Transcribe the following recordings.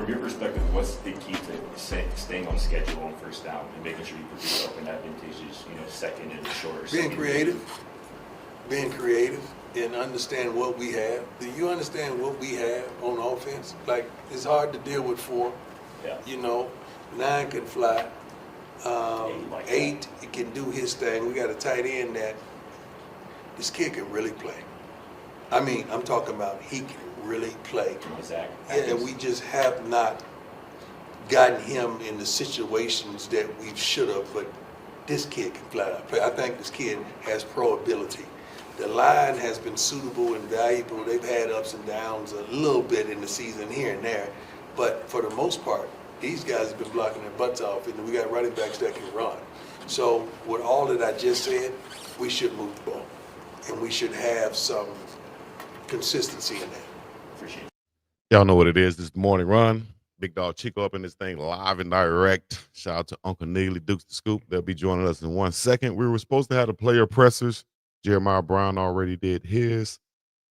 From your perspective, what's the key to staying on schedule on first down and making sure you produce open advantageous, second and shorter? Being creative, and understand what we have. Do you understand what we have on offense? Like, it's hard to deal with 4. Yeah. 9 can fly. Like 8 he can do his thing. We got a tight end that this kid can really play. I mean, I'm talking about he can really play. Zach. Yeah, we just have not gotten him in the situations that we should have, but this kid can flat out play. I think this kid has pro ability. The line has been suitable and valuable. They've had ups and downs a little bit in the season here and there, but for the most part, these guys have been blocking their butts off, and we got running backs that can run. So with all that I just said, we should move the ball, and we should have some consistency in that. Appreciate it. Y'all know what it is. This is the morning run. Big Dog Chico up in this thing live and direct. Shout out to Uncle Neely, Dukes the Scoop. They'll be joining us in 1 second. We were supposed to have the player pressers. Jeremiah Brown already did his.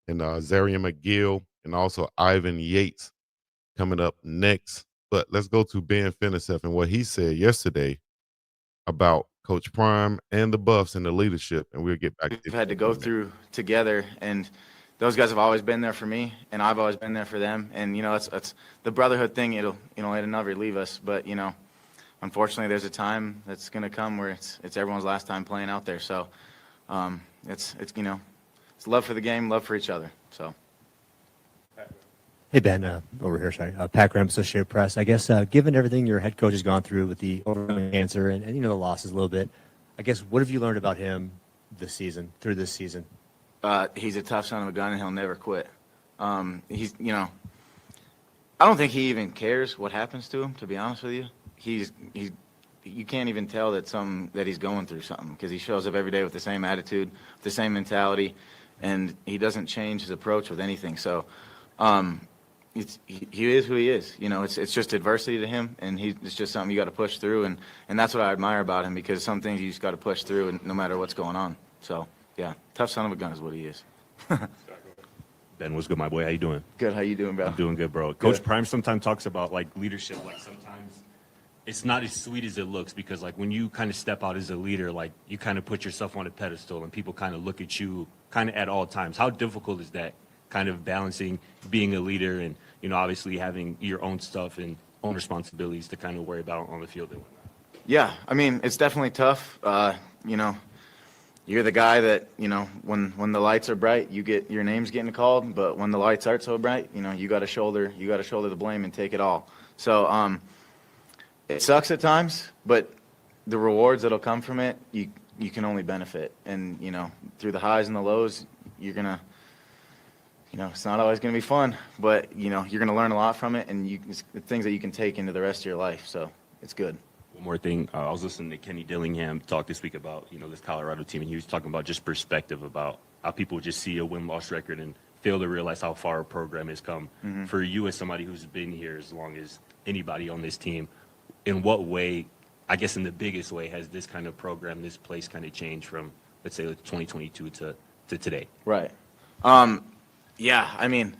And Zaria McGill and also Ivan Yates coming up next. But let's go to Ben Finisef and what he said yesterday about Coach Prime and the Buffs and the leadership. And we'll get back to We've had to go through together, and those guys have always been there for me, and I've always been there for them. And it's the brotherhood thing. It'll never leave us. But unfortunately, there's a time that's going to come where it's everyone's last time playing out there. So it's love for the game, love for each other. So. Hey, Ben, over here, sorry. Pat Graham, Associated Press. I guess given everything your head coach has gone through with the overcoming cancer and the losses a little bit, I guess what have you learned about him through this season? He's a tough son of a gun, and he'll never quit. I don't think he even cares what happens to him, to be honest with you. You can't even tell that he's going through something, because he shows up every day with the same attitude, the same mentality, and he doesn't change his approach with anything. So, he is who he is. It's just adversity to him, and it's just something you got to push through, and that's what I admire about him, because some things you just got to push through, and no matter what's going on. So, yeah, tough son of a gun is what he is. Ben, what's good, my boy? How you doing? Good. How you doing, bro? I'm doing good, bro. Coach Prime sometimes talks about leadership. Sometimes it's not as sweet as it looks, because when you kind of step out as a leader, you kind of put yourself on a pedestal, and people kind of look at you kind of at all times. How difficult is that? Kind of balancing being a leader and obviously having your own stuff and own responsibilities to kind of worry about on the field and whatnot. Yeah, I mean, it's definitely tough. You're the guy that when the lights are bright, your name's getting called, but when the lights aren't so bright, you got to shoulder the blame and take it all. So it sucks at times, but the rewards that'll come from it, you can only benefit. And through the highs and the lows, you're gonna. It's not always going to be fun, but, you're going to learn a lot from it, and it's things that you can take into the rest of your life. So it's good. One more thing. I was listening to Kenny Dillingham talk this week about, this Colorado team, and he was talking about just perspective about how people just see a win-loss record and fail to realize how far a program has come. Mm-hmm. For you as somebody who's been here as long as anybody on this team, in what way, I guess in the biggest way, has this kind of program, this place kind of changed from, let's say, 2022 to today? Right. Yeah, I mean,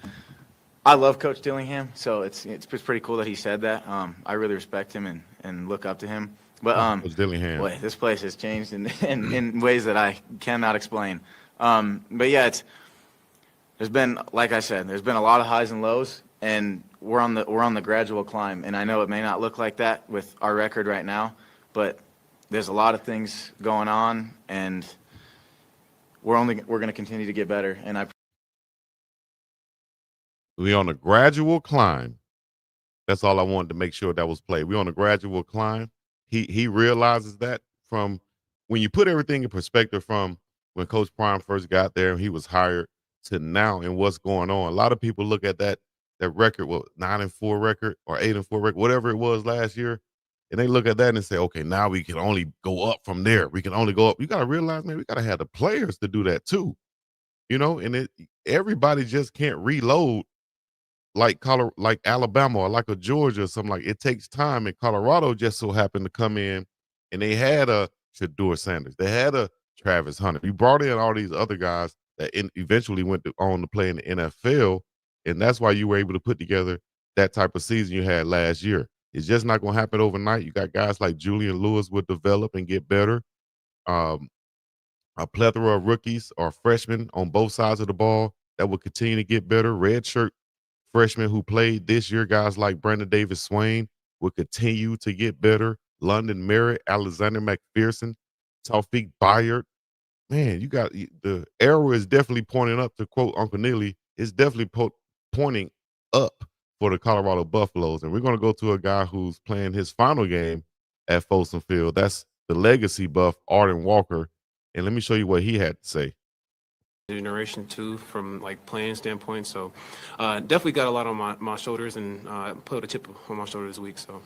I love Coach Dillingham, so it's pretty cool that he said that. I really respect him and look up to him. But Coach Dillingham, boy, this place has changed in ways that I cannot explain. But yeah, there's been, like I said, there's been a lot of highs and lows, and we're on the gradual climb. And I know it may not look like that with our record right now, but there's a lot of things going on, and we're going to continue to get better. And we on a gradual climb. That's all I wanted to make sure that was played. We on a gradual climb. He realizes that from when you put everything in perspective from when Coach Prime first got there and he was hired to now and what's going on. A lot of people look at that record, 9-4 record or 8-4 record, whatever it was last year, and they look at that and say, okay, now we can only go up from there. We can only go up. You got to realize, man, we got to have the players to do that too. And everybody just can't reload like Alabama or like a Georgia or something. Like, it takes time, and Colorado just so happened to come in, and they had a Shedeur Sanders, they had a Travis Hunter. You brought in all these other guys that eventually went on to play in the NFL, and that's why you were able to put together that type of season you had last year. It's just not going to happen overnight. You got guys like Julian Lewis will develop and get better. Um, a plethora of rookies or freshmen on both sides of the ball that will continue to get better. Redshirt freshmen who played this year, guys like Brandon Davis Swain, will continue to get better. London Merritt, Alexander McPherson, Taufik Bayard. Man, you got the arrow is definitely pointing up, to quote Uncle Neely. It's definitely pointing up for the Colorado Buffaloes. And we're going to go to a guy who's playing his final game at Folsom Field. That's the legacy buff, Ardan Walker. And let me show you what he had to say. Generation too, from like playing standpoint. So definitely got a lot on my shoulders, and put a chip on my shoulder this week. So.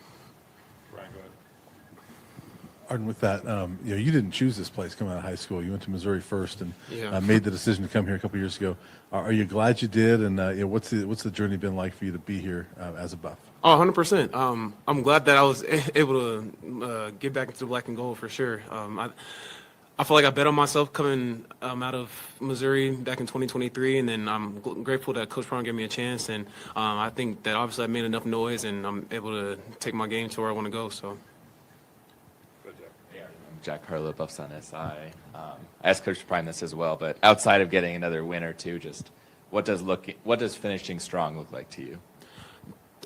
Arden, with that, you didn't choose this place coming out of high school. You went to Missouri first and Yeah. made the decision to come here a couple years ago. Are you glad you did? And what's the journey been like for you to be here as a Buff? Oh, 100%. I'm glad that I was able to get back into the black and gold for sure. I feel like I bet on myself coming out of Missouri back in 2023, and then I'm grateful that Coach Brown gave me a chance. And I think that obviously I made enough noise, and I'm able to take my game to where I want to go. So. Jack Harlow, Buffs on SI. I asked Coach Prime this as well, but outside of getting another win or two, just what does finishing strong look like to you?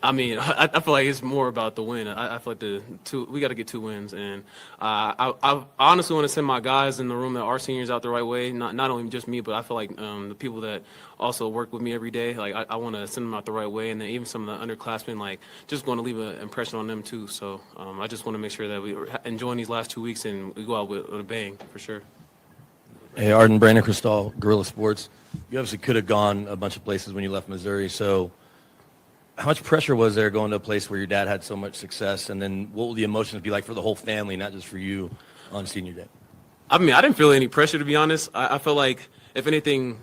I mean, I feel like it's more about the win. I feel like we got to get 2 wins, and I honestly want to send my guys in the room that are seniors out the right way. Not only just me, but I feel like the people that also work with me every day. Like I want to send them out the right way, and then even some of the underclassmen, like just going to leave an impression on them too. So I just want to make sure that we are enjoying these last 2 weeks and we go out with a bang for sure. Hey, Arden, Brandon Cristal, Guerrilla Sports. You obviously could have gone a bunch of places when you left Missouri, so how much pressure was there going to a place where your dad had so much success, and then what will the emotions be like for the whole family, not just for you, on senior day? I mean, I didn't feel any pressure, to be honest. I felt like, if anything,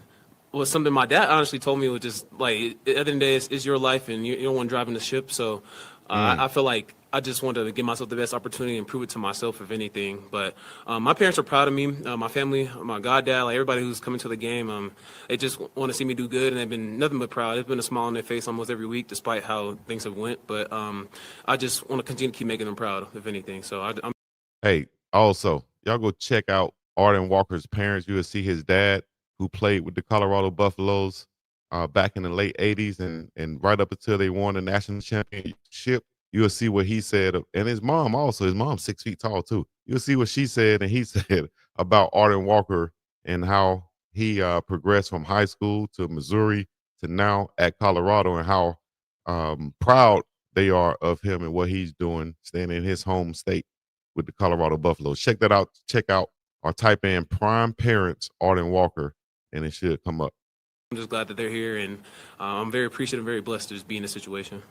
was something my dad honestly told me was just, like, at the end of the day, it's your life, and you don't want to drive in the ship. So I feel like I just wanted to give myself the best opportunity and prove it to myself, if anything. But my parents are proud of me, my family, my goddad, like everybody who's coming to the game. They just want to see me do good, and they've been nothing but proud. There's been a smile on their face almost every week, despite how things have went. But I just want to continue to keep making them proud, if anything. So I'm. Hey, also, y'all go check out Ardan Walker's parents. You will see his dad, who played with the Colorado Buffaloes back in the late 80s and right up until they won the national championship. You'll see what he said, and his mom also. His mom's 6 feet tall too. You'll see what she said and he said about Ardan Walker and how he progressed from high school to Missouri to now at Colorado, and how proud they are of him and what he's doing, staying in his home state with the Colorado Buffaloes. Check that out. Check out or type in Prime Parents Ardan Walker, and it should come up. I'm just glad that they're here, and I'm very appreciative and very blessed to just be in this situation.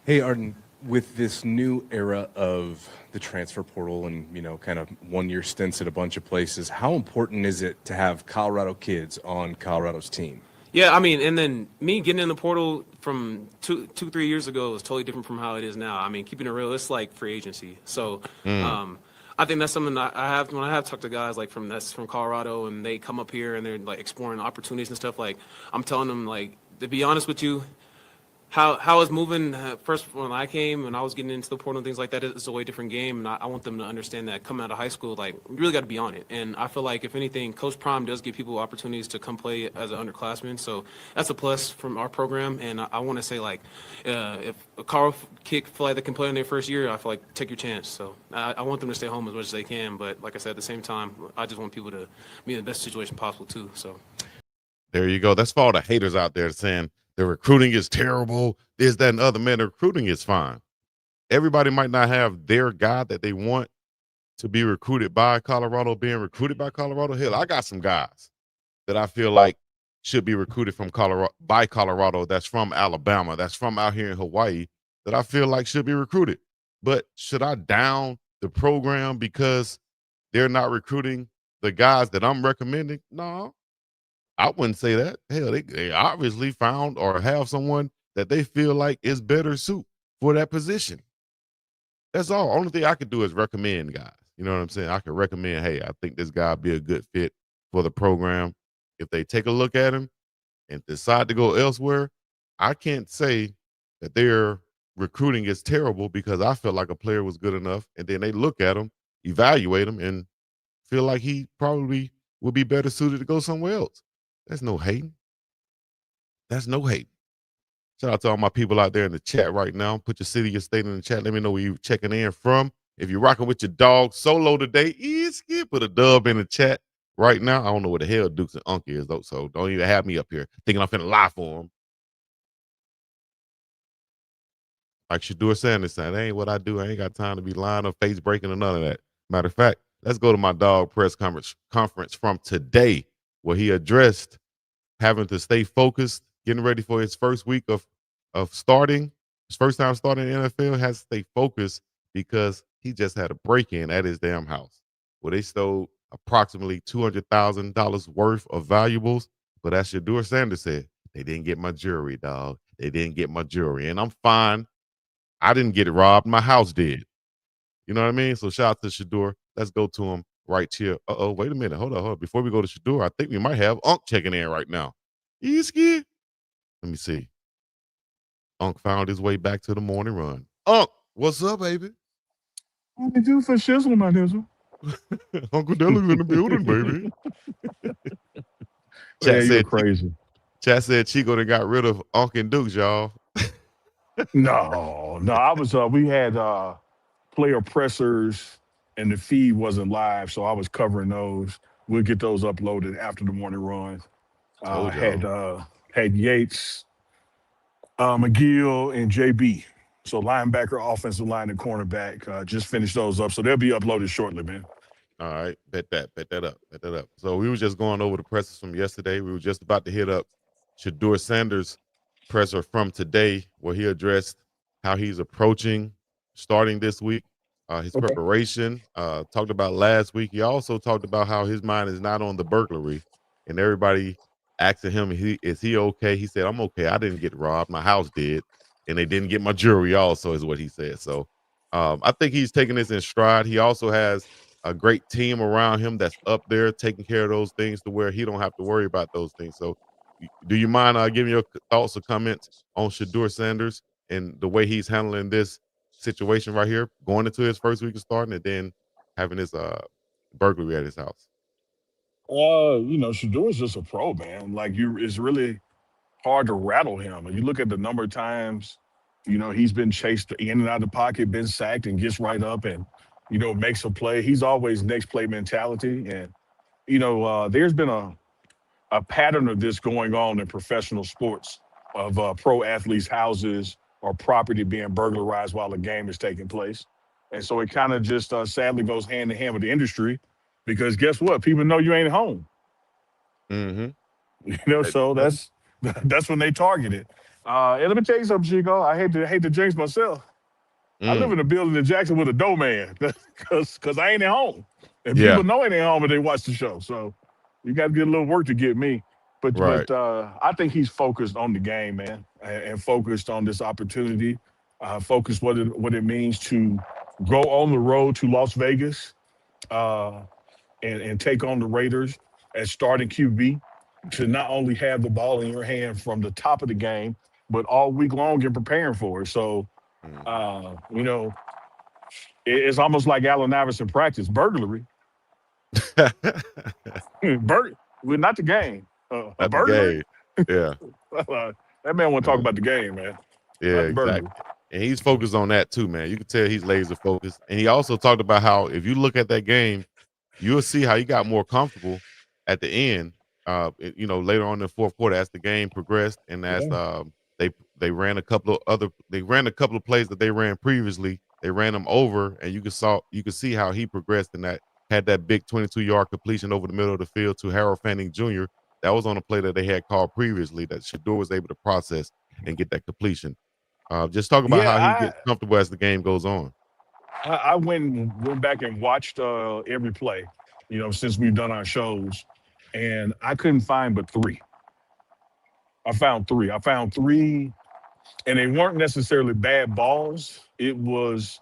Hey, Arden, with this new era of the transfer portal and, kind of 1-year stints at a bunch of places, how important is it to have Colorado kids on Colorado's team? Yeah, I mean, and then me getting in the portal from 3 years ago was totally different from how it is now. I mean, keeping it real, it's like free agency. So I think that's something that I have when I have talked to guys like from Colorado, and they come up here and they're like exploring opportunities and stuff. Like I'm telling them, like, to be honest with you, how it's moving. First, when I came and I was getting into the portal and things like that, it's a way different game. And I want them to understand that coming out of high school, like, you really got to be on it. And I feel like, if anything, Coach Prime does give people opportunities to come play as an underclassman. So that's a plus from our program. And I want to say, like, if a Carl kid feel like they can play in their first year, I feel like take your chance. So I want them to stay home as much as they can. But like I said, at the same time, I just want people to be in the best situation possible too. So there you go. That's for all the haters out there saying the recruiting is terrible, this, that, and other. Man, the recruiting is fine. Everybody might not have their guy that they want to be recruited by Colorado being recruited by Colorado. Hell, I got some guys that I feel like should be recruited from Colorado that's from Alabama, that's from out here in Hawaii, that I feel like should be recruited. But should I down the program because they're not recruiting the guys that I'm recommending? No. I wouldn't say that. Hell, they obviously found or have someone that they feel like is better suit for that position. That's all. Only thing I could do is recommend guys. You know what I'm saying? I could recommend, hey, I think this guy would be a good fit for the program. If they take a look at him and decide to go elsewhere, I can't say that their recruiting is terrible because I felt like a player was good enough, and then they look at him, evaluate him, and feel like he probably would be better suited to go somewhere else. That's no hating. That's no hate. Shout out to all my people out there in the chat right now. Put your city, your state in the chat. Let me know where you're checking in from. If you're rocking with your dog solo today, put a dub in the chat right now. I don't know what the hell Dukes and Unc is, though, so don't even have me up here thinking I'm finna lie for him. Like Shadur Sanders said, that ain't what I do. I ain't got time to be lying or face breaking or none of that. Matter of fact, let's go to my dog press conference from today, where he addressed having to stay focused, getting ready for his first week of starting, his first time starting in the NFL, has to stay focused because he just had a break-in at his damn house where they stole approximately $200,000 worth of valuables. But as Shadur Sanders said, they didn't get my jewelry, dog. They didn't get my jewelry. And I'm fine. I didn't get it robbed. My house did. You know what I mean? So shout out to Shadur. Let's go to him right here. Uh-oh, wait a minute. Hold on. Before we go to Shadur, I think we might have Unc checking in right now. You scared? Let me see. Unc found his way back to the morning run. Unc, what's up, baby? What you do for shizzle, my nizzle? Uncle Dylan's in the building, baby. Yeah, you're crazy. Chat said Chico done got rid of Unc and Dukes, y'all. No, I was. We had player pressers, and the feed wasn't live, so I was covering those. We'll get those uploaded after the morning run. Told y'all. Had Yates, McGill, and JB. So linebacker, offensive line, and cornerback. Just finished those up, so they'll be uploaded shortly, man. All right, bet that up. So we were just going over the presses from yesterday. We were just about to hit up Shadur Sanders' presser from today, where he addressed how he's approaching starting this week, his preparation. Talked about last week. He also talked about how his mind is not on the burglary, and everybody asking him, is he okay? He said, I'm okay. I didn't get robbed. My house did, and they didn't get my jewelry also, is what he said. So I think he's taking this in stride. He also has a great team around him that's up there taking care of those things to where he don't have to worry about those things. So do you mind giving your thoughts or comments on Shadur Sanders and the way he's handling this situation right here, going into his first week of starting and then having his burglary at his house? Shador's just a pro, man. Like it's really hard to rattle him. And you look at the number of times, he's been chased in and out of the pocket, been sacked, and gets right up and, makes a play. He's always next play mentality. And, there's been a pattern of this going on in professional sports of pro athletes' houses or property being burglarized while a game is taking place. And so it kind of just sadly goes hand in hand with the industry because guess what? People know you ain't home. Mm-hmm. So that's when they target it. And let me tell you something, Chico. I hate to jinx myself. I live in a building in Jackson with a doorman because I ain't at home. And people know I ain't at home when they watch the show. So you got to get a little work to get me. But I think he's focused on the game, man, and focused on this opportunity, focused what it means to go on the road to Las Vegas and take on the Raiders as starting QB, to not only have the ball in your hand from the top of the game, but all week long you're preparing for it. So, it's almost like Allen Iverson practice, burglary. Well, not the game. A burglary? Yeah. That man want to talk about the game, man. Yeah, exactly. And he's focused on that too, man. You can tell he's laser focused. And he also talked about how if you look at that game, you'll see how he got more comfortable at the end. Later on in the fourth quarter as the game progressed, and as they ran a couple of plays that they ran previously. They ran them over, and you could see how he progressed in that. Had that big 22-yard completion over the middle of the field to Harold Fanning Jr. That was on a play that they had called previously that Shadur was able to process and get that completion. Just talk about how he gets comfortable as the game goes on. I went back and watched every play, since we've done our shows, and I couldn't find but three. I found three, and they weren't necessarily bad balls. It was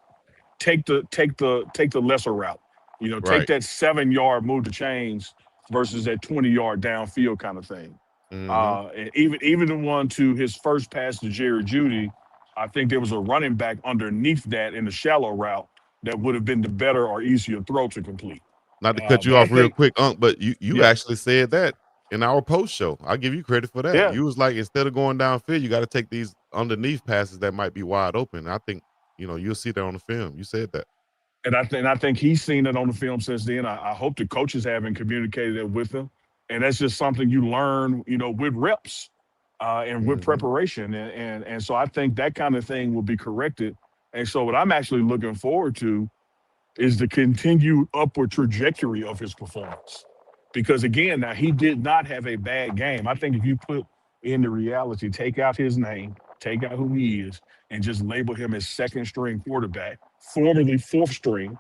take the lesser route. Take that 7-yard move to chains versus that 20-yard downfield kind of thing. Mm-hmm. And even the one to his first pass to Jerry Jeudy, I think there was a running back underneath that in the shallow route that would have been the better or easier throw to complete. Not to cut you But I off real think, quick, Unc, but you yeah, actually said that in our post show. I'll give you credit for that. yeah. You was like, instead of going downfield, you got to take these underneath passes that might be wide open. I think, you'll see that on the film. You said that. And I think he's seen it on the film since then. I hope the coaches haven't communicated it with him. And that's just something you learn, with reps and with Mhm. preparation. And so I think that kind of thing will be corrected. And so what I'm actually looking forward to is the continued upward trajectory of his performance. Because again, now he did not have a bad game. I think if you put in the reality, take out his name, take out who he is, and just label him as second string quarterback, formerly fourth string,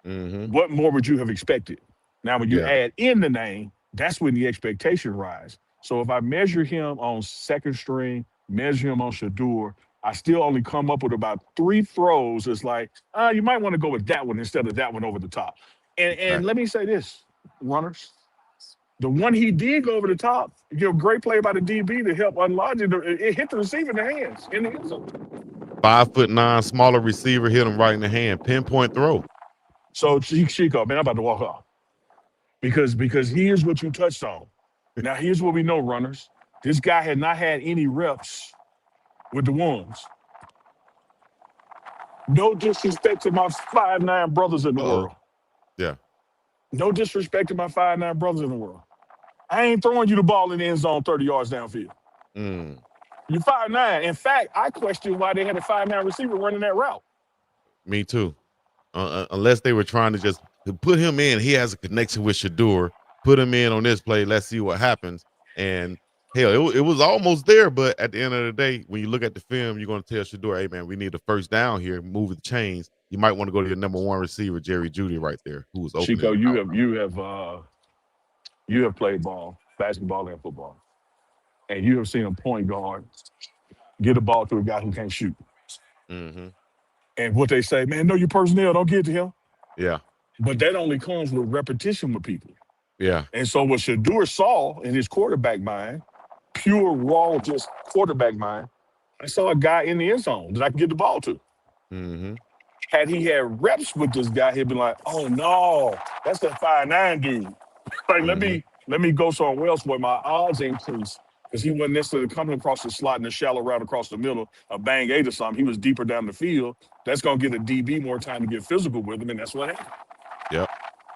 Mm-hmm. what more would you have expected? Now, when you Yeah. add in the name, that's when the expectation rise. So if I measure him on second string, measure him on Shador, I still only come up with about 3 throws. It's like, you might want to go with that one instead of that one over the top. And let me say this, runners. The one he did go over the top, great play by the DB to help unlodge it. It hit the receiver in the hands in the end zone. 5'9", smaller receiver hit him right in the hand. Pinpoint throw. So Chico, man, I'm about to walk off. Because here's what you touched on. Now here's what we know, runners. This guy had not had any reps with the ones. No disrespect to my 5'9" brothers in the world. Yeah. No disrespect to my 5'9" brothers in the world. I ain't throwing you the ball in the end zone 30 yards downfield. Mm. You're 5'9". In fact, I question why they had a 5'9" receiver running that route. Me too. Unless they were trying to just put him in. He has a connection with Shador. Put him in on this play. Let's see what happens. And hell, it was almost there. But at the end of the day, when you look at the film, you're going to tell Shador, hey, man, we need a first down here. Move the chains. You might want to go to your number 1 receiver, Jerry Jeudy, right there, who was open. Chico, you have played ball, basketball and football, and you have seen a point guard get a ball to a guy who can't shoot. Mm-hmm. And what they say, man, know your personnel, don't get to him. Yeah. But that only comes with repetition with people. Yeah. And so what Shador saw in his quarterback mind, pure, raw, just quarterback mind, I saw a guy in the end zone that I could get the ball to. Mm-hmm. Had he had reps with this guy, he'd been like, oh, no, that's that 5'9" dude. Like, let me go somewhere else where my odds increase. Because he wasn't necessarily coming across the slot in the shallow route across the middle, a bang 8 or something. He was deeper down the field. That's going to get a DB more time to get physical with him, and that's what happened. Yep.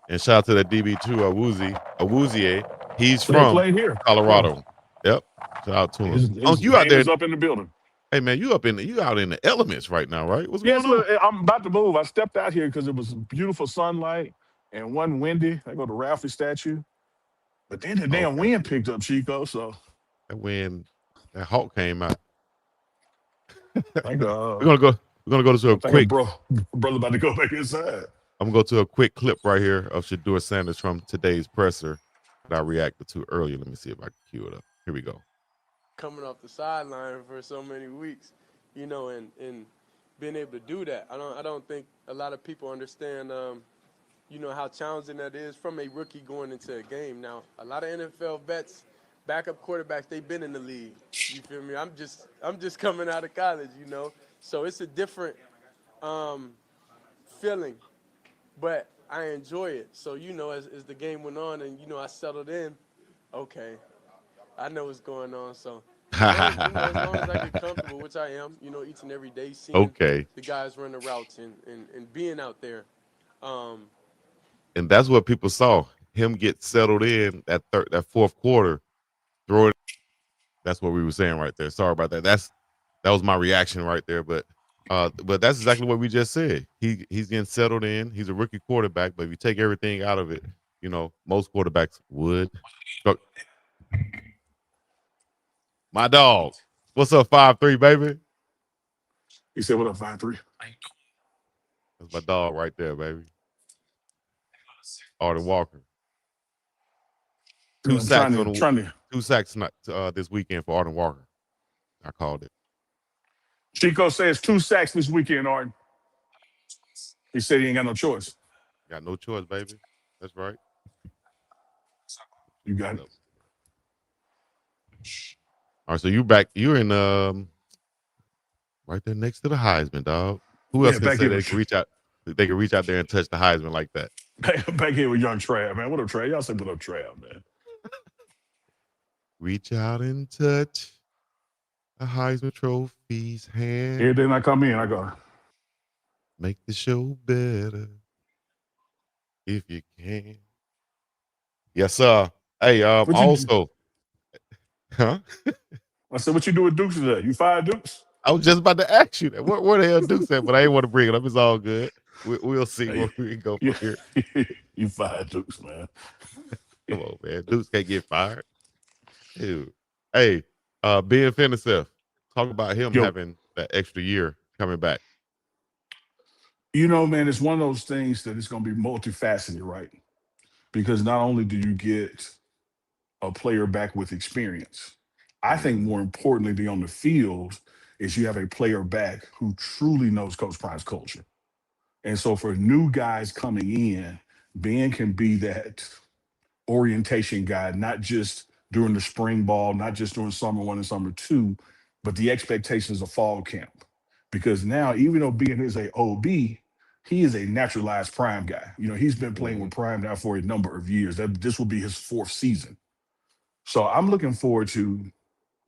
And shout out to that DB too, Awuzie. He's They from played here. Colorado. Yep. Shout out to him. You out name there? is up in the building. Hey man, you out in the elements right now, right? What's Yes, going on? look, I'm about to move. I stepped out here because it was beautiful sunlight and wasn't windy. I go to Ralphie statue. But then the damn wind picked up, Chico, so. That when that Hawk came out. We're We're gonna go to a quick brother about to go back inside. I'm gonna go to a quick clip right here of Shador Sanders from today's presser that I reacted to earlier. Let me see if I can cue it up. Here we go. Coming off the sideline for so many weeks, and being able to do that. I don't think a lot of people understand, how challenging that is from a rookie going into a game. Now, a lot of NFL vets, backup quarterbacks, they've been in the league. You feel me? I'm just coming out of college, So it's a different feeling, but I enjoy it. So, as the game went on and, I settled in, okay, I know what's going on. So, as long as I get comfortable, which I am, each and every day, seeing the guys run the routes and being out there. And that's what people saw. Him get settled in that fourth quarter, throw it. That's what we were saying right there. Sorry about that. That was my reaction right there. But that's exactly what we just said. He's getting settled in. He's a rookie quarterback, but if you take everything out of it, most quarterbacks would. My dog. What's up, 5'3", baby? He said, what up, 5'3"? That's my dog right there, baby. Ardan Walker. Two sacks this weekend for Ardan Walker. I called it. Chico says 2 sacks this weekend, Arden. He said he ain't got no choice. Got no choice, baby. That's right. You got it. All right, so you back. You're in Right there next to the Heisman, dog. Who else Yeah, can back say here they with can reach out? They can reach out there and touch the Heisman like that. back here with young Trav, man. What up, Trav? Y'all say what up, Trav, man. Reach out and touch the Heisman Trophy's hand. Every day I come in, I go, Make the show better if you can. Yes, sir. Hey, what you do? also, huh? I said, what you do with Dukes today? You fired Dukes? I was just about to ask you that. Where the hell Duke's at? But I ain't want to bring it up. It's all good. We'll see Hey, where we go you, from here. you fired Dukes, man. Come on, man. Dukes can't get fired. Dude. Hey, Ben Fennerseth, talk about him Yo, having that extra year coming back. you know, man, it's one of those things that it's going to be multifaceted, right? Because not only do you get a player back with experience, I think more importantly on the field is you have a player back who truly knows Coach Prime's culture. And so for new guys coming in, Ben can be that orientation guy, not just during the spring ball, not just during summer one and summer two, but the expectations of fall camp. Because now, even though Ben is a OB, he is a naturalized Prime guy. You know, he's been playing with Prime now for a number of years. This will be his fourth season. So I'm looking forward to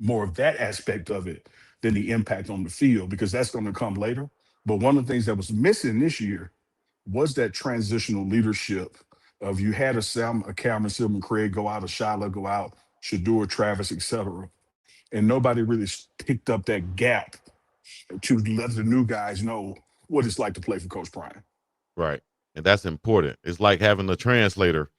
more of that aspect of it than the impact on the field, because that's going to come later. But one of the things that was missing this year was that transitional leadership of you had a Cameron Silverman Craig go out, a Shiloh go out, Shador, Travis, etc. And nobody really picked up that gap to let the new guys know what it's like to play for Coach Prime. Right. And that's important. It's like having a translator,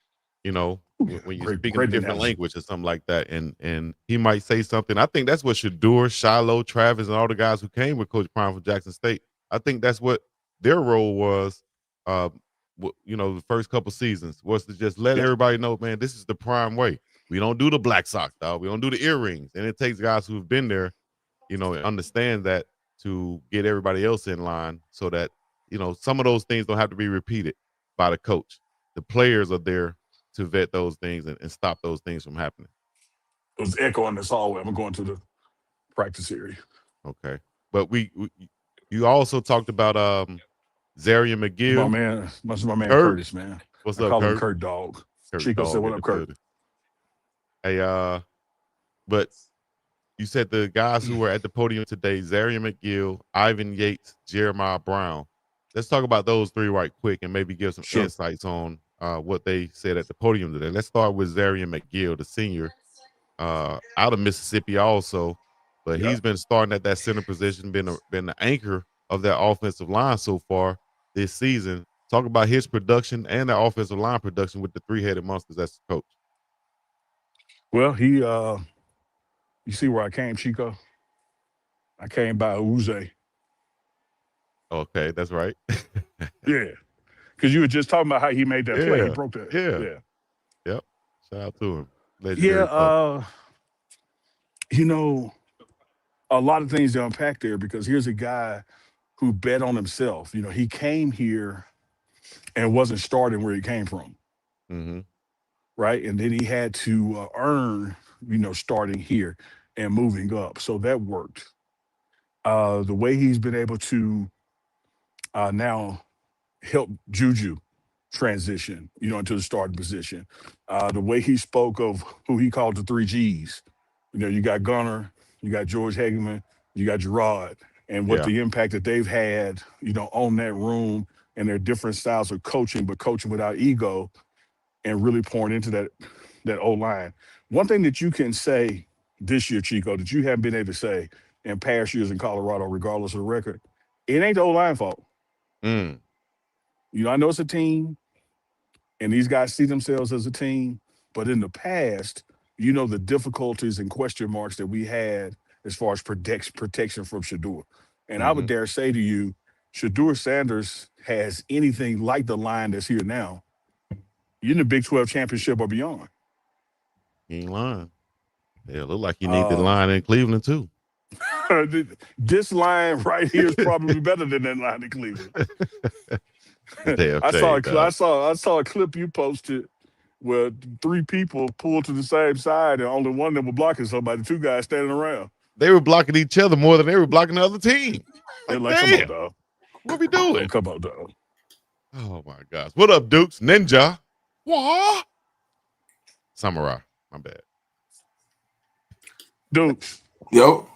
you know, when you're speaking a Great different analogy. language or something like that. And he might say something. I think that's what Shador, Shiloh, Travis, and all the guys who came with Coach Prime from Jackson State, I think that's what their role was, you know, the first couple seasons was to just let Yep. everybody know, man, this is the Prime way. We don't do the black socks, dog. We don't do the earrings. And it takes guys who've been there, you know, and understand that to get everybody else in line so that, you know, some of those things don't have to be repeated by the coach. The players are there to vet those things and stop those things from happening. It was echoing this hallway. I'm going to the practice area. Okay. But you also talked about Zarian My McGill. man, my man Kurt. Curtis, man. What's I up, call him Kurt? Kurt Dog. Kurt Chico Dog said, "What in up, the Kurt?" building. Hey, but you said the guys who were at the podium today, Zarian McGill, Ivan Yates, Jeremiah Brown. Let's talk about those three right quick and maybe give some Sure. insights on what they said at the podium today. Let's start with Zarian McGill, the senior, out of Mississippi also, but Yeah. he's been starting at that center position, been the anchor of that offensive line so far this season. Talk about his production and the offensive line production with the three-headed monsters as coach. Well, you see where I came, Chico? I came by Uze. Okay, that's right. Yeah. Because you were just talking about how he made that play. He broke that. Yeah. Yep. Shout out to him. Legendary Yeah. talk. You know, a lot of things to unpack there, because here's a guy who bet on himself. You know, he came here and wasn't starting where he came from. Mm-hmm. Right. And then he had to earn, you know, starting here and moving up. So that worked. The way he's been able to now help Juju transition, you know, into the starting position. The way he spoke of who he called the three G's. You know, you got Gunner, you got George Hageman, you got Gerard, and what the impact that they've had, you know, on that room and their different styles of coaching, but coaching without ego and really pouring into that O-line. One thing that you can say this year, Chico, that you haven't been able to say in past years in Colorado, regardless of the record, it ain't the O-line fault. Mm. You know, I know it's a team, and these guys see themselves as a team, but in the past, you know, the difficulties and question marks that we had as far as protection from Shador. And I would dare say to you, Shador Sanders has anything like the line that's here now, you're in the Big 12 championship or beyond. He ain't lying. Yeah, look like you need the line in Cleveland too. This line right here is probably better than that line in Cleveland. I saw a clip you posted where three people pulled to the same side and only one of them was blocking somebody, two guys standing around. they were blocking each other more than they were blocking the other team. They're Like, like, come on, damn, dog. what we doing? Come on, dog. Oh my gosh. What up, Dukes? Ninja. What? Samurai. My bad. Dude, Yo.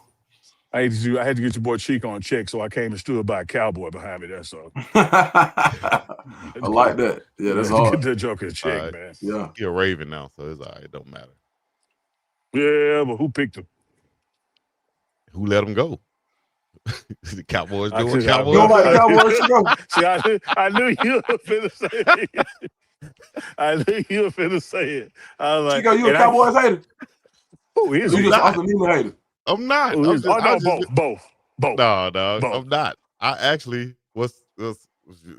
I had to get your boy Chico on check, so I came and stood by a cowboy behind me. That's all. I like that. Yeah, that's Get hard. that joker in check, man. Yeah. He a Raven now, so it's all right. It don't matter. Yeah, but who picked him? Who let him go? The Cowboys I doing could- Cowboys. You don't like the Cowboys, Chico? See, I knew you were finna say it. I knew you were finna say it. I was like, Chico, you a and Cowboys hater? Who is You he? just also need a hater. I'm not. Who I'm is- just, oh, no, both. No, no, Both. I'm not. I actually was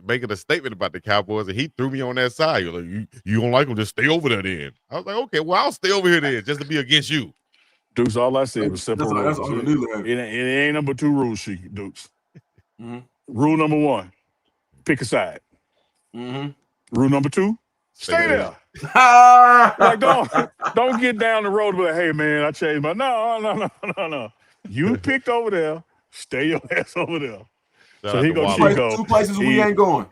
making a statement about the Cowboys, and he threw me on that side. You're like, you don't like them, just stay over there then. I was like, okay, well, I'll stay over here then, just to be against you. Dukes, all I said was simple That's rules. all you need to have. It ain't number 2 rule sheet, Dukes. Mm-hmm. Rule number 1, pick a side. Mm-hmm. Rule number 2, stay there. Ah! Like don't get down the road with, hey man, I changed my no. You picked over there, stay your ass over there. Shout So out he to go Wally. Chico. Two places we ain't going.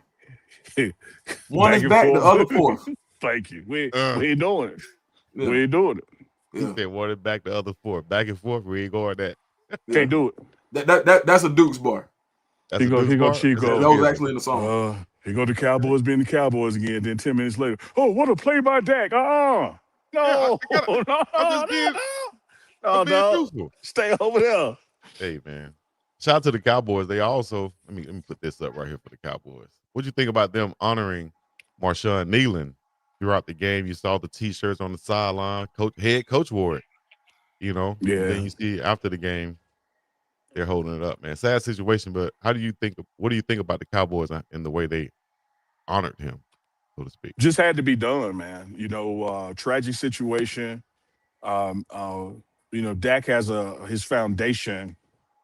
One is and back, the forth. other forth. Thank you. We ain't doing it. Yeah. We ain't doing it. He said one is back, the other forth. Back and forth, we ain't going that. Can't do it. That's a Duke's bar. That's He a go Dukes bar? Chico. That was actually in the song. He go the Cowboys being the Cowboys again. Then 10 minutes later, oh, what a play by Dak. No, I'm just no, being no. truthful. Stay over there. Hey man, shout out to the Cowboys. They also let me put this up right here for the Cowboys. What'd you think about them honoring Marshawn Nealon throughout the game? You saw the T-shirts on the sideline. Head coach wore it. You know. Yeah. And then you see after the game, they're holding it up, man. Sad situation, but what do you think about the Cowboys and the way they honored him, so to speak? Just had to be done, man. Tragic situation. Dak has his foundation,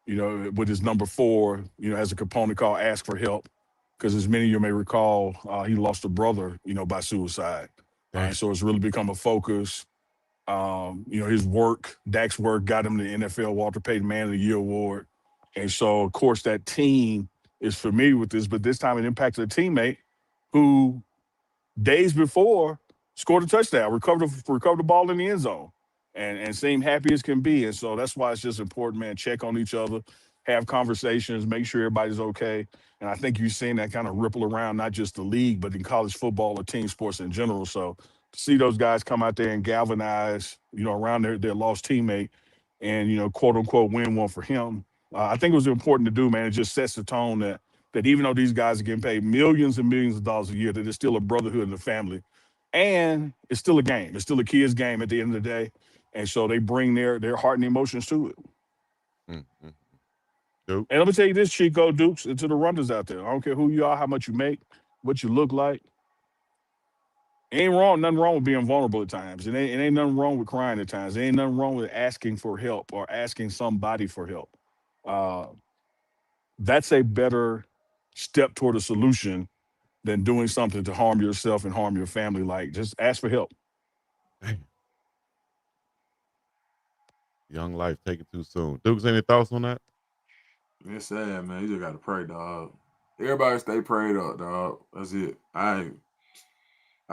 with his number 4, has a component called ask for help. Because as many of you may recall, he lost a brother, by suicide. So it's really become a focus. Dak's work got him the NFL Walter Payton Man of the Year award. And so, of course, that team is familiar with this, but this time it impacted a teammate who days before scored a touchdown, recovered the ball in the end zone, and seemed happy as can be. And so that's why it's just important, man, check on each other, have conversations, make sure everybody's okay. And I think you've seen that kind of ripple around, not just the league, but in college football or team sports in general. So to see those guys come out there and galvanize, around their lost teammate and, quote unquote, win one for him. I think it was important to do, man. It just sets the tone that even though these guys are getting paid millions and millions of dollars a year, that it's still a brotherhood in the family. And it's still a game. It's still a kid's game at the end of the day. And so they bring their heart and emotions to it. Mm-hmm. And let me tell you this, Chico, Dukes, and to the runners out there. I don't care who you are, how much you make, what you look like. Nothing wrong with being vulnerable at times. It ain't nothing wrong with crying at times. There ain't nothing wrong with asking for help or asking somebody for help. That's a better step toward a solution than doing something to harm yourself and harm your family. Like, just ask for help. Young life taken too soon. Dukes, any thoughts on that? It's sad, man. You just gotta pray, dog. Everybody stay prayed up, dog. That's it. I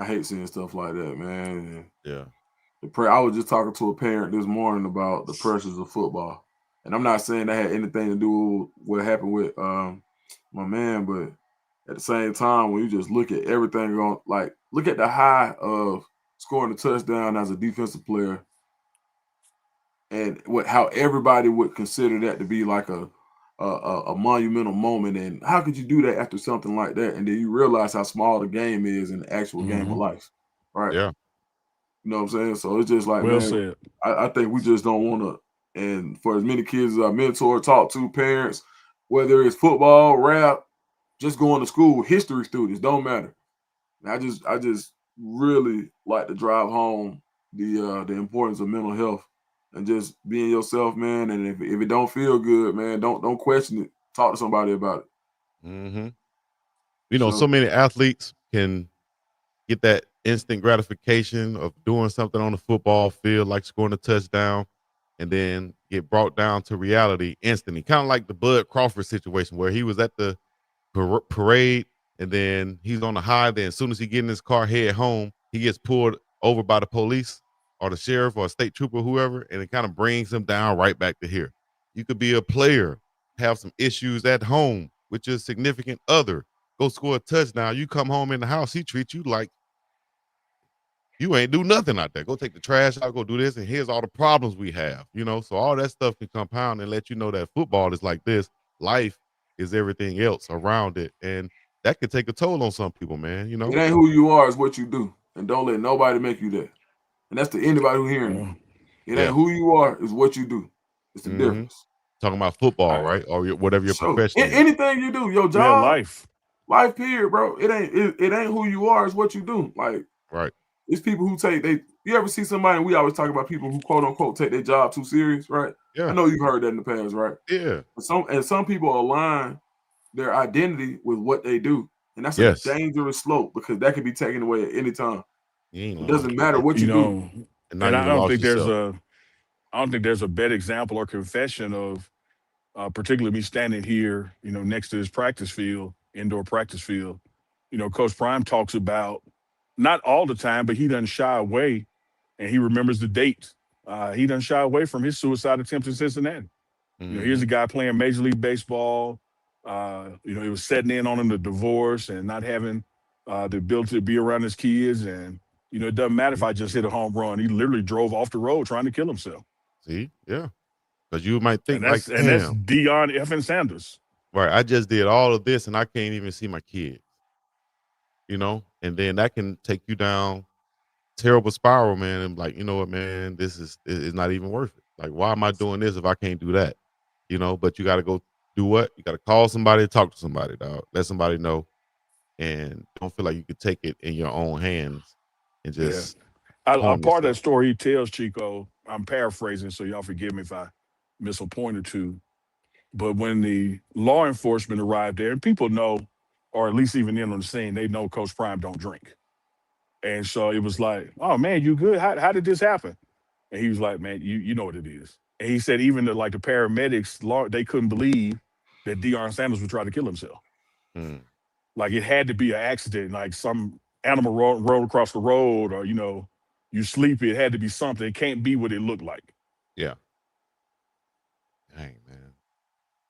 hate seeing stuff like that, man. Yeah. I was just talking to a parent this morning about the pressures of football. And I'm not saying that had anything to do with what happened with my man, but at the same time, when you just look at everything going, like, look at the high of scoring a touchdown as a defensive player and how everybody would consider that to be like a monumental moment. And how could you do that after something like that? And then you realize how small the game is in the actual game of life, right? Yeah. You know what I'm saying? So it's just like, Well man, said. I think we just don't want to. And for as many kids as I mentor, talk to, parents, whether it's football, rap, just going to school, history students, don't matter. I just really like to drive home the importance of mental health and just being yourself, man. And if it don't feel good, man, don't question it. Talk to somebody about it. Mm-hmm. So many athletes can get that instant gratification of doing something on the football field, like scoring a touchdown, and then get brought down to reality instantly. Kind of like the Bud Crawford situation where he was at the parade and then he's on the high. Then as soon as he get in his car, head home, he gets pulled over by the police or the sheriff or a state trooper, whoever, and it kind of brings him down right back to here. You could be a player, have some issues at home with your significant other, go score a touchdown. You come home in the house, he treats you like you ain't do nothing out there. Go take the trash out, go do this, and here's all the problems we have, you know? So all that stuff can compound and let you know that football is like this. Life is everything else around it, and that could take a toll on some people, man, you know? It ain't who you are, it's what you do. And don't let nobody make you that. And that's to anybody who hearing you. It ain't who you are, it's what you do. It's the difference. Talking about football, right? Or whatever your profession is. Anything you do, your job, life period, bro. It ain't who you are, it's what you do. Like, right. It's people who you ever see somebody, and we always talk about people who quote unquote take their job too serious, right? Yeah. I know you've heard that in the past, right? Yeah. Some people align their identity with what they do. And that's a dangerous slope because that can be taken away at any time. It doesn't matter what you do. And I don't think there's a better example or confession of particularly me standing here, next to this practice field, indoor practice field. Coach Prime talks about, not all the time, but he doesn't shy away, and he remembers the date. He doesn't shy away from his suicide attempt in Cincinnati. Here's a guy playing Major League Baseball. He was setting in on him the divorce and not having the ability to be around his kids. And, it doesn't matter if I just hit a home run. He literally drove off the road trying to kill himself. See? Yeah. Because you might think that's Deion effing Sanders. Right. I just did all of this and I can't even see my kids. And then that can take you down terrible spiral, man. And like, you know what, man, this is not even worth it. Like, why am I doing this if I can't do that? But you got to go do what? You got to call somebody, talk to somebody, dog. Let somebody know, and don't feel like you could take it in your own hands and just. A part of that story he tells, Chico, I'm paraphrasing, so y'all forgive me if I miss a point or two. But when the law enforcement arrived there, and people know, or at least even in on the scene, they know Coach Prime don't drink. And so it was like, oh, man, you good? How did this happen? And he was like, man, you know what it is. And he said even the paramedics, they couldn't believe that Deion Sanders would try to kill himself. Like, it had to be an accident, like some animal rolled across the road or, you sleepy. It had to be something. It can't be what it looked like. Yeah. Dang, man.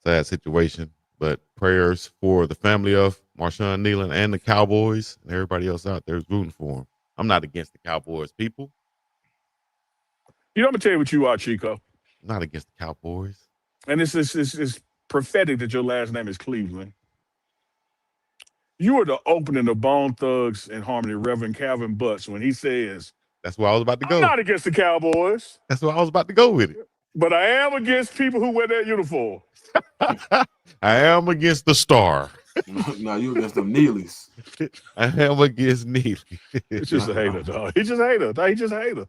Sad situation. But prayers for the family of Marshawn Nealon and the Cowboys and everybody else out there who's rooting for him. I'm not against the Cowboys, people. I'm going to tell you what you are, Chico. I'm not against the Cowboys. And it's prophetic that your last name is Cleveland. You are the opening of Bone Thugs and Harmony, Reverend Calvin Butts, when he says, that's where I was about to go. I'm not against the Cowboys. That's where I was about to go with it. But I am against people who wear that uniform. I am against the star. No, you against them Neelys. I am against Neely. It's just a hater, dog. He's just a hater. He's just a hater.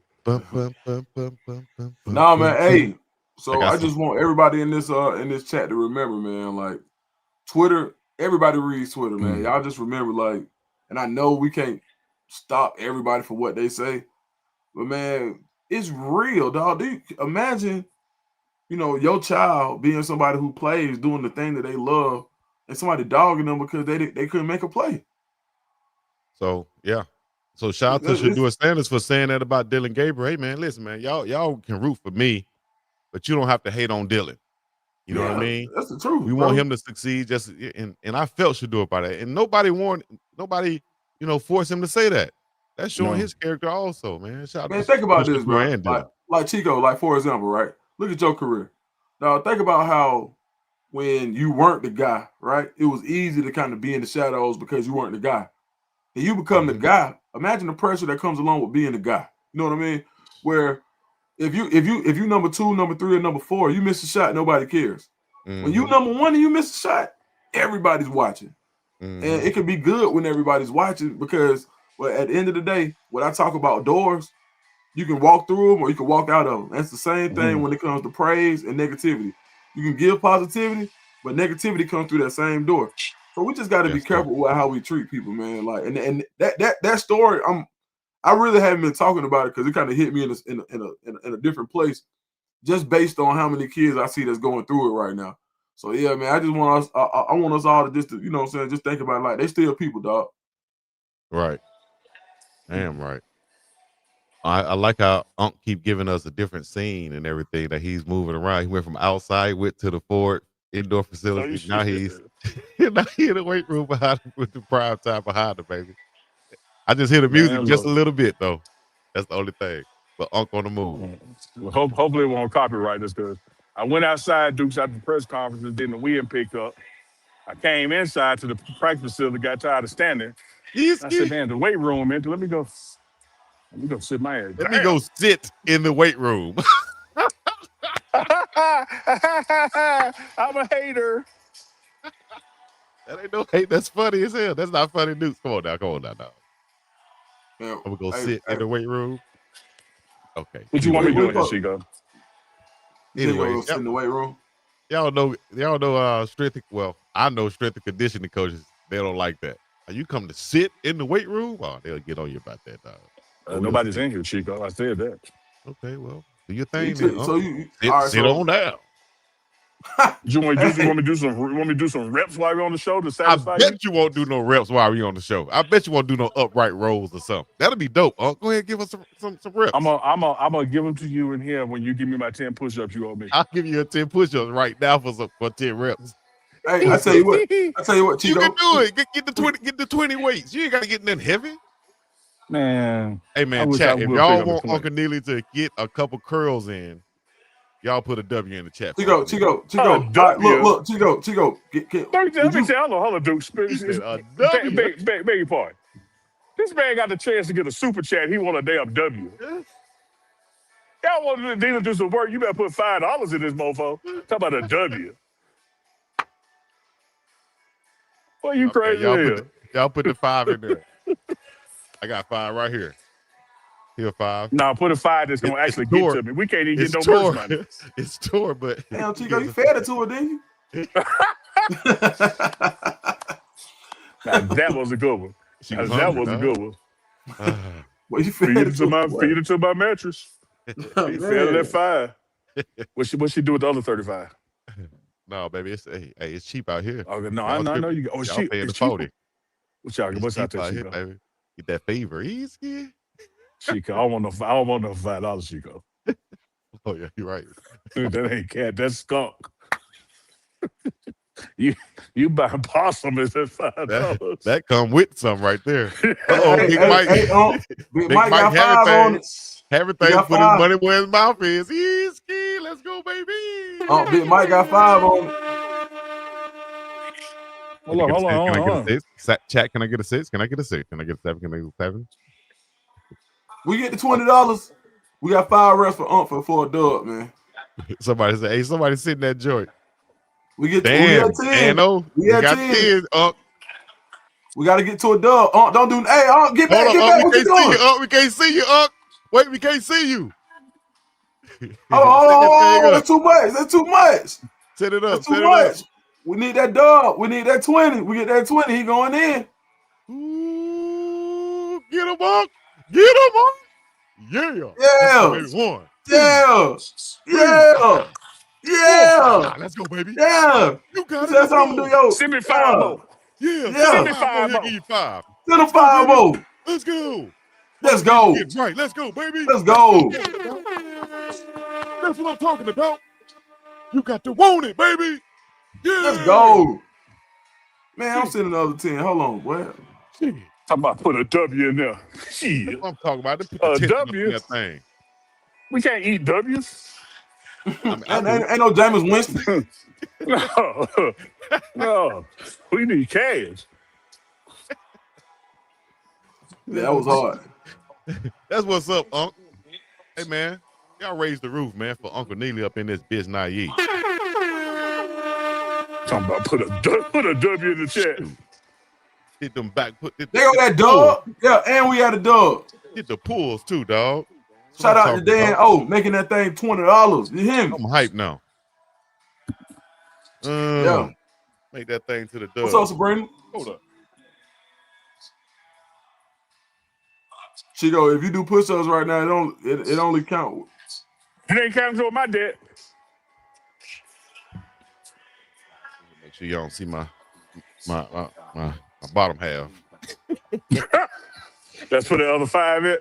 Nah, man. Hey, so I just want everybody in this chat to remember, man. Like, Twitter, everybody reads Twitter, man. Y'all just remember, like, and I know we can't stop everybody for what they say, but man, it's real, dog. Dude, imagine, your child being somebody who plays, doing the thing that they love, and somebody dogging them because they couldn't make a play. So yeah. So shout out to Shadua Sanders for saying that about Dylan Gabriel. Hey man, listen, man, y'all can root for me, but you don't have to hate on Dylan. You know what I mean? That's the truth. We want him to succeed. And I felt Shadua about that. And nobody forced him to say that. That's showing his character also, man. Shout out to think about this, bro. Like Chico, like for example, right? Look at your career. Now think about how when you weren't the guy, right? It was easy to kind of be in the shadows because you weren't the guy. And you become the guy. Imagine the pressure that comes along with being the guy. You know what I mean? Where if you number 2, number 3, or number 4, you miss a shot, nobody cares. When you number 1 and you miss a shot, everybody's watching. And it can be good when everybody's watching because, well, at the end of the day, when I talk about doors, you can walk through them or you can walk out of them. That's the same thing when it comes to praise and negativity. You can give positivity, but negativity comes through that same door. So we just got to be careful with how we treat people, man. Like, and that story, I really haven't been talking about it because it kind of hit me in a different place. just based on how many kids I see that's going through it right now. So yeah, man, I just want us. I want us all to just, you know what I'm saying, just think about it like they still people, dog. Right. Damn right. I like how Unc keep giving us a different scene and everything that he's moving around. He went from outside, went to the Ford indoor facility. Now he's now he in the weight room behind him with the prime time behind him, baby. I just hear the music Man, just a look. little bit though. That's the only thing. But Unc on the move. Well, hopefully it won't copyright this because I went outside, Dukes, after the press conference, and then the wind picked up. I came inside to the practice facility, got tired of standing. I said, man, the weight room, man. Let me go sit my ass. Let me go sit in the weight room. I'm a hater. That ain't no hate. That's funny as hell. That's not funny news. Come on now, dog. Yeah, I'm gonna go sit in the weight room. Okay. What you want me Anyway, doing, Chico? Anyways, in the weight room. y'all know strength. Well, I know strength and conditioning coaches. They don't like that. You come to sit in the weight room? Oh, they'll get on you about that, dog. So Nobody's in here, Chico. I said that. Okay, well, do your thing. So then, you all right, sit on down. You want me to do some reps while we're on the show to I satisfy bet you won't do no reps while we on the show. I bet you won't do no upright rolls or something. That'll be dope. Go ahead and give us some reps. I'm gonna give them to you in here when you give me my 10 push-ups you owe me. I'll give you a 10 push-ups right now for 10 reps. Hey, I tell you what, You Chico. can do it. Get the 20 weights. You ain't gotta get nothing heavy. Man. Hey I man, wish chat. I If would y'all pick up a want 20. Uncle Neely to get a couple curls in, y'all put a W in the chat. Chico. All right, look, Chico. Let me tell you, hold on, Duke. He said a Beg W. your pardon. This man got the chance to get a super chat. He want a damn W. Y'all want to deal do some work? You better put $5 in this mofo. Talk about a W. Boy, you crazy Y'all put the 5 in there. I got 5 right here. Here 5. Nah, put a 5 that's gonna actually get to me. We can't even get no merch money. It's tore, but Damn, Chico, you fed it to her, didn't you? Now, that was a good one. That was a good one. Well, you feed it to my mattress. He fed it at 5. What she do with the other 35? No, baby, it's cheap out here. Okay, no, I know you. Oh, y'all paying the 40. What's out there, Chico? Baby. Get that fever easy. Chico, I don't want no $5, Chico. Oh yeah, you're right. That ain't cat. That's skunk. You buy possum is at $5. That come with some right there. Big Mike got 5 on it. Everything put his money where his mouth is. Easy, let's go, baby. Big Mike got 5 on it. Hold on. Chat, can I get a 6? Can I get a 6? Can I get a 7? Can I get a 7? We get the $20. We got 5 reps for a dub, man. Somebody say, hey, somebody sit in that joint. We get 10. We got 10. We got to get to a dub. Don't do. Hey, get back. Get back. What you doing? We can't see you, Wait, we can't see you. Oh, that's too much. Set it up. That's too much. We need that dub. We need that 20. We get that 20. He going in. Ooh, get him up. Yeah. One. Yeah. Let's go, baby. Yeah. You got it. That's how I'm gonna do, yo. Send me 5 more. Yeah. Send me 5 more. Give you 5. Send him 5 more. Let's go. Right. Let's go, baby. Let's go. That's what I'm talking about. You got to want it, baby. Yeah. Let's go. Man, I'm sending another 10. Hold on, boy. Talking about put a W in there. Shit. That's what I'm talking about. A W. That thing. We can't eat W's. Ain't no Jameis Winston. No. We need cash. Yeah, that was hard. That's what's up, Unc. Hey, man. Y'all raise the roof, man, for Uncle Neely up in this bitch naive. Talking about put a W in the chat. Hit them back. They got that dog. Yeah, and we had a dog. Get the pulls too, dog. Shout out to Dan making that thing $20. You hear me? I'm hyped now. Yeah. Make that thing to the dub. What's up, Sabrina? Hold up. Chico, if you do push-ups right now, it only count It ain't counting toward my debt. Make sure you don't see my bottom half. That's for the other 5 in.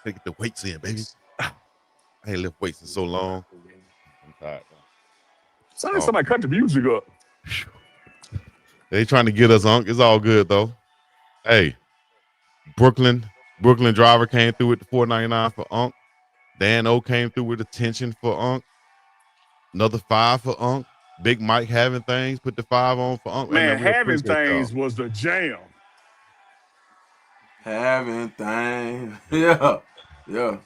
Get the weights in, baby. I ain't lift weights in so long. I'm tired. Sorry, somebody cut the music up. They trying to get us, Unc. It's all good though. Hey, Brooklyn driver came through with the $4.99 for Unc. Dan O came through with attention for Unc. Another 5 for Unc. Big Mike having things, put the 5 on for Unc. Man, having things was the jam. Having things. Yeah. Yeah.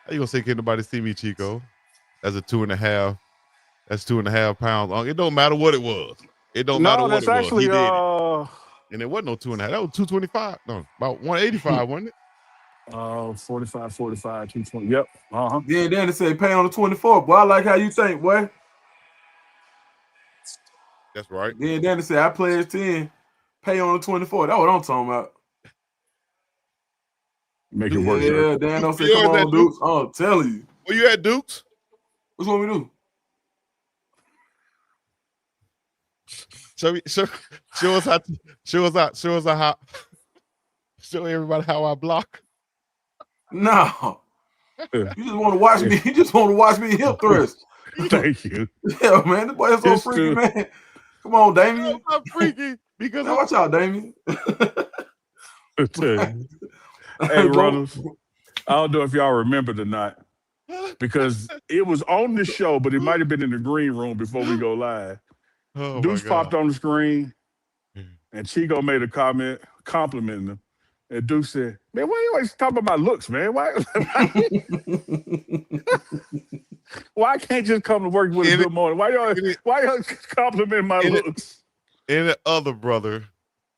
How you gonna say, can nobody see me, Chico? That's a 2.5. That's 2.5 pounds. Unc. It don't matter what it was. It don't matter what it was. Actually, He did it. And it wasn't no 2.5. That was 225. No, about 185, wasn't it? 45, 220. Yep. Uh-huh. Yeah, then they say pay on the 24th. Boy, I like how you think, boy. That's right. Then they say I pledge 10, pay on the 24th. That's what I'm talking about. Make it work. Yeah, Dan don't say, come on, Dukes. I'm telling you. Where you at, Dukes? What you want me to do? Show everybody how I block. No. You just want to watch me. You just want to watch me hip thrust. Thank you. Yeah, man. The boy is so freaky, man. Come on, Damien. I'm freaky because now watch out, Damien. Hey, brothers. I don't know if y'all remember or not, because it was on the show, but it might have been in the green room before we go live. Oh, Deuce popped on the screen, and Chico made a comment complimenting him. And Deuce said, man, why you always talking about my looks, man? Why can't you just come to work with a good morning? Why y'all compliment my looks? Any other brother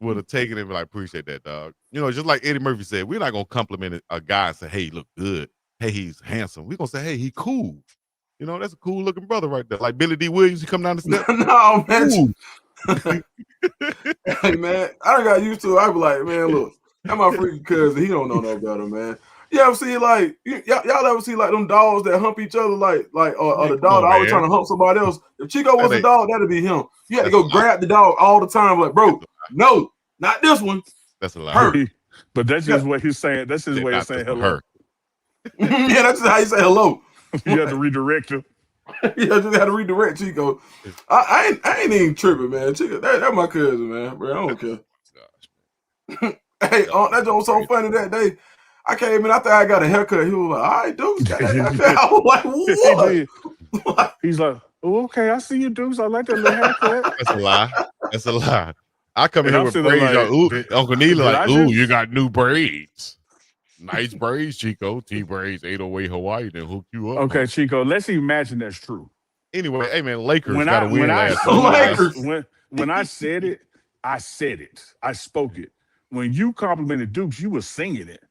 would have taken it and be like, appreciate that, dog. You know, just like Eddie Murphy said, we're not going to compliment a guy and say, hey, he look good. Hey, he's handsome. We're going to say, hey, he cool. You know, that's a cool looking brother right there. Like Billy D. Williams, he come down the steps. No, man. Hey, man, I done got used to it. I be like, man, look, that's my freaking cousin. He don't know no better, man. You ever see like y'all ever see like them dogs that hump each other like or the dog always trying to hump somebody else? If Chico was a dog, that'd be him. You had to go grab the dog all the time, like, bro, no, not this one. That's a lie. But that's just what he's saying. That's his way of saying hello. Yeah, that's how you say hello. You have to redirect him. Yeah, just had to redirect Chico. I ain't even tripping, man. Chico, that's my cousin, man. Bro, I don't care. Hey, that joke was so funny that day. I came in, I thought I got a haircut. He was like, all right, Deuce. I was like, what? He's like, oh, okay, I see you, Deuce. I like that little haircut. That's a lie. That's a lie. I come in here with braids. Like, Uncle Neely like, you got new braids. Nice braids, Chico. T-braids, 808 Hawaii, then hook you up. Okay, Chico, let's imagine that's true. Anyway, hey, man, Lakers got a win last night. When I said it, I said it. I spoke it. When you complimented Dukes, you were singing it.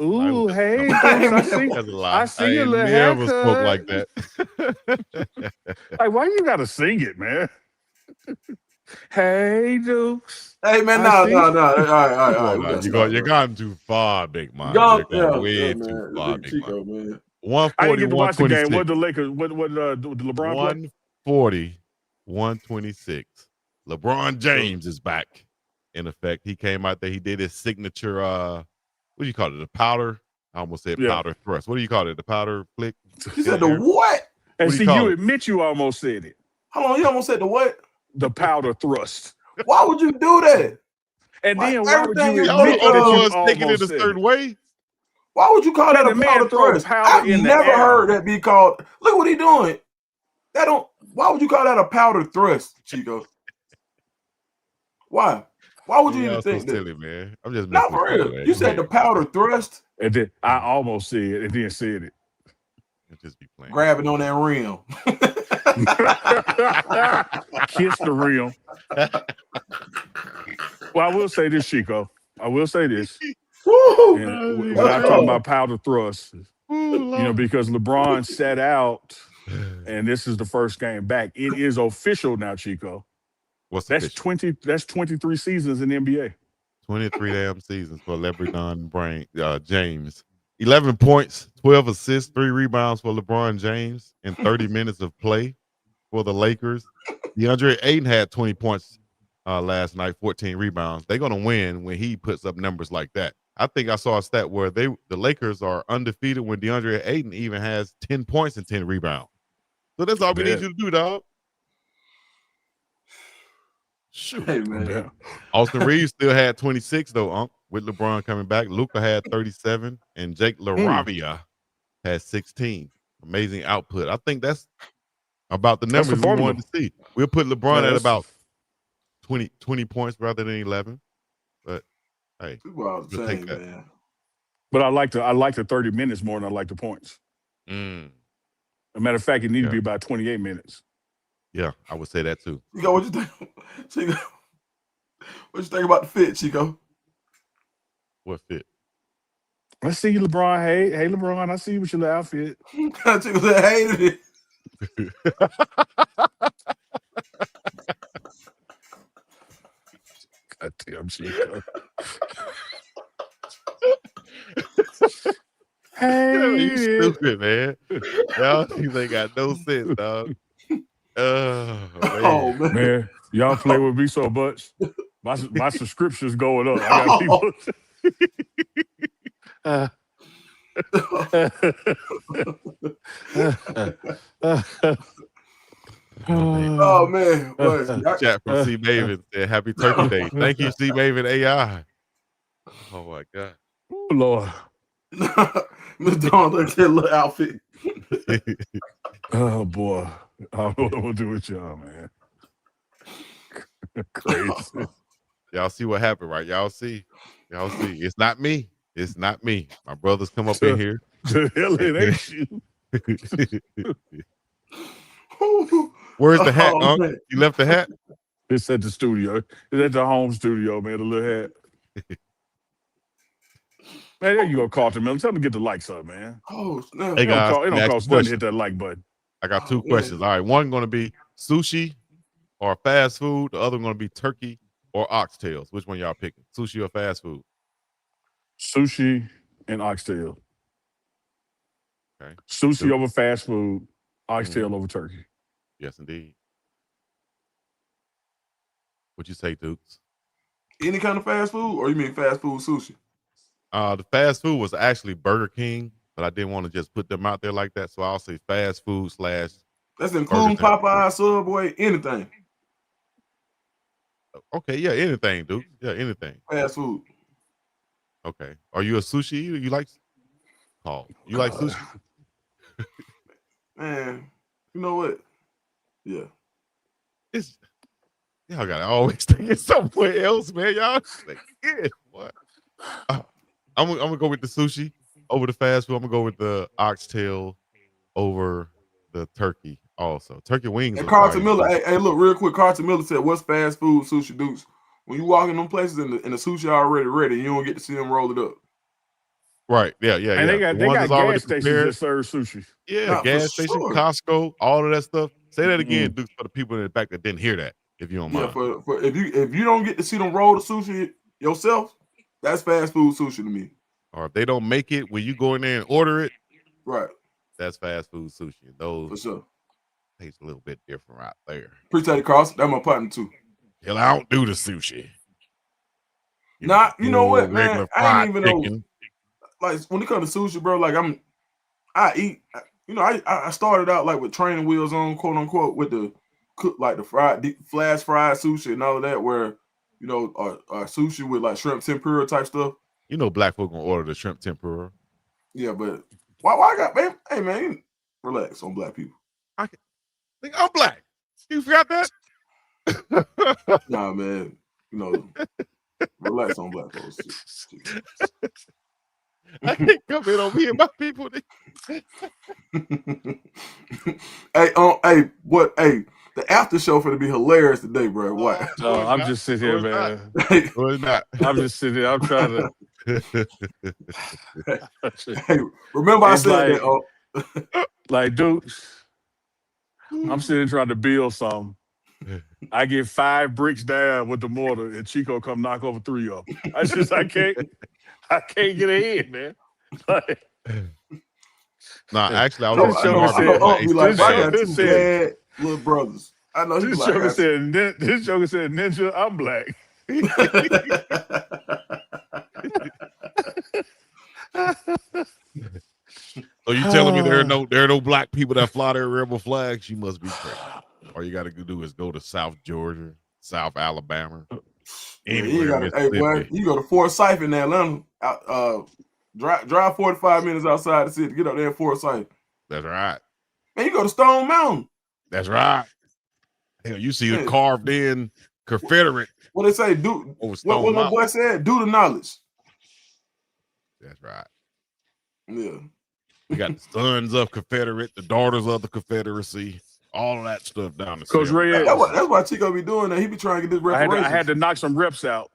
Ooh, hey, Dukes, I see your little never haircut. spoke like that. Like, why you got to sing it, man? Hey, Dukes. Hey, man, no. All right. You're gone too far, Big man. Way too far, Big Chico, man. 140, I didn't get to watch the game. What the Lakers? What LeBron play? 140, 126. LeBron James is back in effect. He came out there. He did his signature. What do you call it? The powder. I almost said powder thrust. What do you call it? The powder flick. You said the what? And see, you admit you almost said it. Hold on, you almost said the what? The powder thrust. Why would you do that? And then why would you admit that you was taking it a said certain way? Why would you call that a powder thrust? I've never heard that be called. Look what he doing. Why would you call that a powder thrust, Chico? Why? Why would you even think that? Silly, man. I'm just not for real. You said the powder thrust. And then I almost said it and then said it. Just be playing. Grabbing on that rim. Kiss the rim. Well, I will say this, Chico. I will say this. When I talk about powder thrust, because LeBron sat out, and this is the first game back. It is official now, Chico. That's official? That's 23 seasons in the NBA. 23 damn seasons for LeBron James. 11 points, 12 assists, 3 rebounds for LeBron James in 30 minutes of play for the Lakers. DeAndre Ayton had 20 points last night, 14 rebounds. They're going to win when he puts up numbers like that. I think I saw a stat where the Lakers are undefeated when DeAndre Ayton even has 10 points and 10 rebounds. So that's all we need you to do, dog. Shoot. Hey, man. Austin Reeves still had 26, though, with LeBron coming back. Luka had 37, and Jake LaRavia had 16. Amazing output. I think that's about the numbers we wanted to see. We'll put LeBron at about 20 points rather than 11. But, hey, we'll take that. Man. But I like the 30 minutes more than I like the points. As a matter of fact, it needs to be about 28 minutes. Yeah, I would say that too. Chico, what you think? Chico, what you think about the fit, Chico? What fit? I see you, LeBron. Hey, LeBron, I see you with your little outfit. Chico said, hated it. God damn, Chico. Hey, you stupid, man. Y'all ain't got no sense, dog. Oh, man. Y'all play with me so much. My subscription's going up. I got people. Oh, man. Chat from C. Maven said, Happy Turkey Day. Thank you, C. Maven AI. Oh, my God. Oh, Lord. Miss Dawn, look at that little outfit. Oh, boy. I don't know what I'm going to do with y'all, man. Crazy. Y'all see what happened, right? Y'all see. It's not me. It's not me. My brothers come up in here. The hell it ain't you. Where's the hat, Unc? Man. You left the hat? It's at the studio. It's at the home studio, man, the little hat. Man, there you go, Carlton Miller. Tell them to get the likes up, man. Oh, snap. Hey, guys, It don't cost nothing to hit that like button. I got 2 questions. All right, one going to be sushi or fast food. The other one going to be turkey or oxtails. Which one y'all picking? Sushi or fast food? Sushi and oxtail. Okay. Sushi over fast food, oxtail over turkey. Yes, indeed. What you say, Dukes? Any kind of fast food, or you mean fast food sushi? The fast food was actually Burger King, but I didn't want to just put them out there like that, so I'll say fast food / That's including Popeye, Subway, anything. Okay, yeah, anything, Duke. Yeah, anything. Fast food. Okay. Are you a sushi eater? You like You like sushi? Man, you know what? Yeah. Y'all gotta always think it's somewhere else, man. Y'all think it. What? I'm gonna go with the sushi over the fast food. I'm gonna go with the oxtail over the turkey. Also, turkey wings. And Carlton Miller, hey, look, real quick. Carlton Miller said, "What's fast food sushi Dukes? When you walk in them places and the sushi already ready, you don't get to see them roll it up." Right. Yeah. And they got gas stations that serve sushi. Yeah, gas station, Costco, all of that stuff. Say that again, Dukes, for the people in the back that didn't hear that. If you don't mind. Yeah, for if you don't get to see them roll the sushi yourself, that's fast food sushi to me. Or if they don't make it when you go in there and order it, right? That's fast food sushi. Those for sure taste a little bit different right there. Appreciate it, Carlson. That's my partner too. Hell, I don't do the sushi. You know what, man? I ain't even know. Like when it comes to sushi, bro, like I eat. You know, I started out like with training wheels on, quote unquote, with the cook like the flash fried sushi and all of that, where you know, sushi with like shrimp tempura type stuff. You know, black folk gonna order the shrimp tempura. Yeah, but why I got, man? Hey, man, relax on black people. I think I'm black. You forgot that? Nah, man. You know, relax on black folks. I can't come in on me and my people. Hey, the after show for to be hilarious today, bro. What? I'm just sitting here, man. No, it's not. I'm just sitting here. I'm trying to. Hey, remember I said like, that. Like, dude, I'm sitting trying to build something. I get 5 bricks down with the mortar, and Chico come knock over 3 of them. I can't get ahead, man. Nah, actually, I was No, in I Steve know Harvey. Unc My be like, This I ACL. joker got two said, bad little brothers. I know he be this like, joker said, this joker said, Ninja, I'm black. So you telling me there are no black people that fly their rebel flags? You must be crazy. All you got to do is go to South Georgia, South Alabama, Man, you anywhere in got to, hey boy, Mississippi. you go to Forsyth in Atlanta. Drive 45 minutes outside the city. Get up there in Forsyth. That's right. Man, you go to Stone Mountain. That's right. Hell, you see the Man, carved in Confederate what they say? Do over what Stone my Mountain. boy said? Do the knowledge. That's right. Yeah. You got the sons of Confederate, the daughters of the Confederacy, all of that stuff down the Coach south. Reyes, That's why Chico be doing that. He be trying to get this I reparations. had to knock some reps out.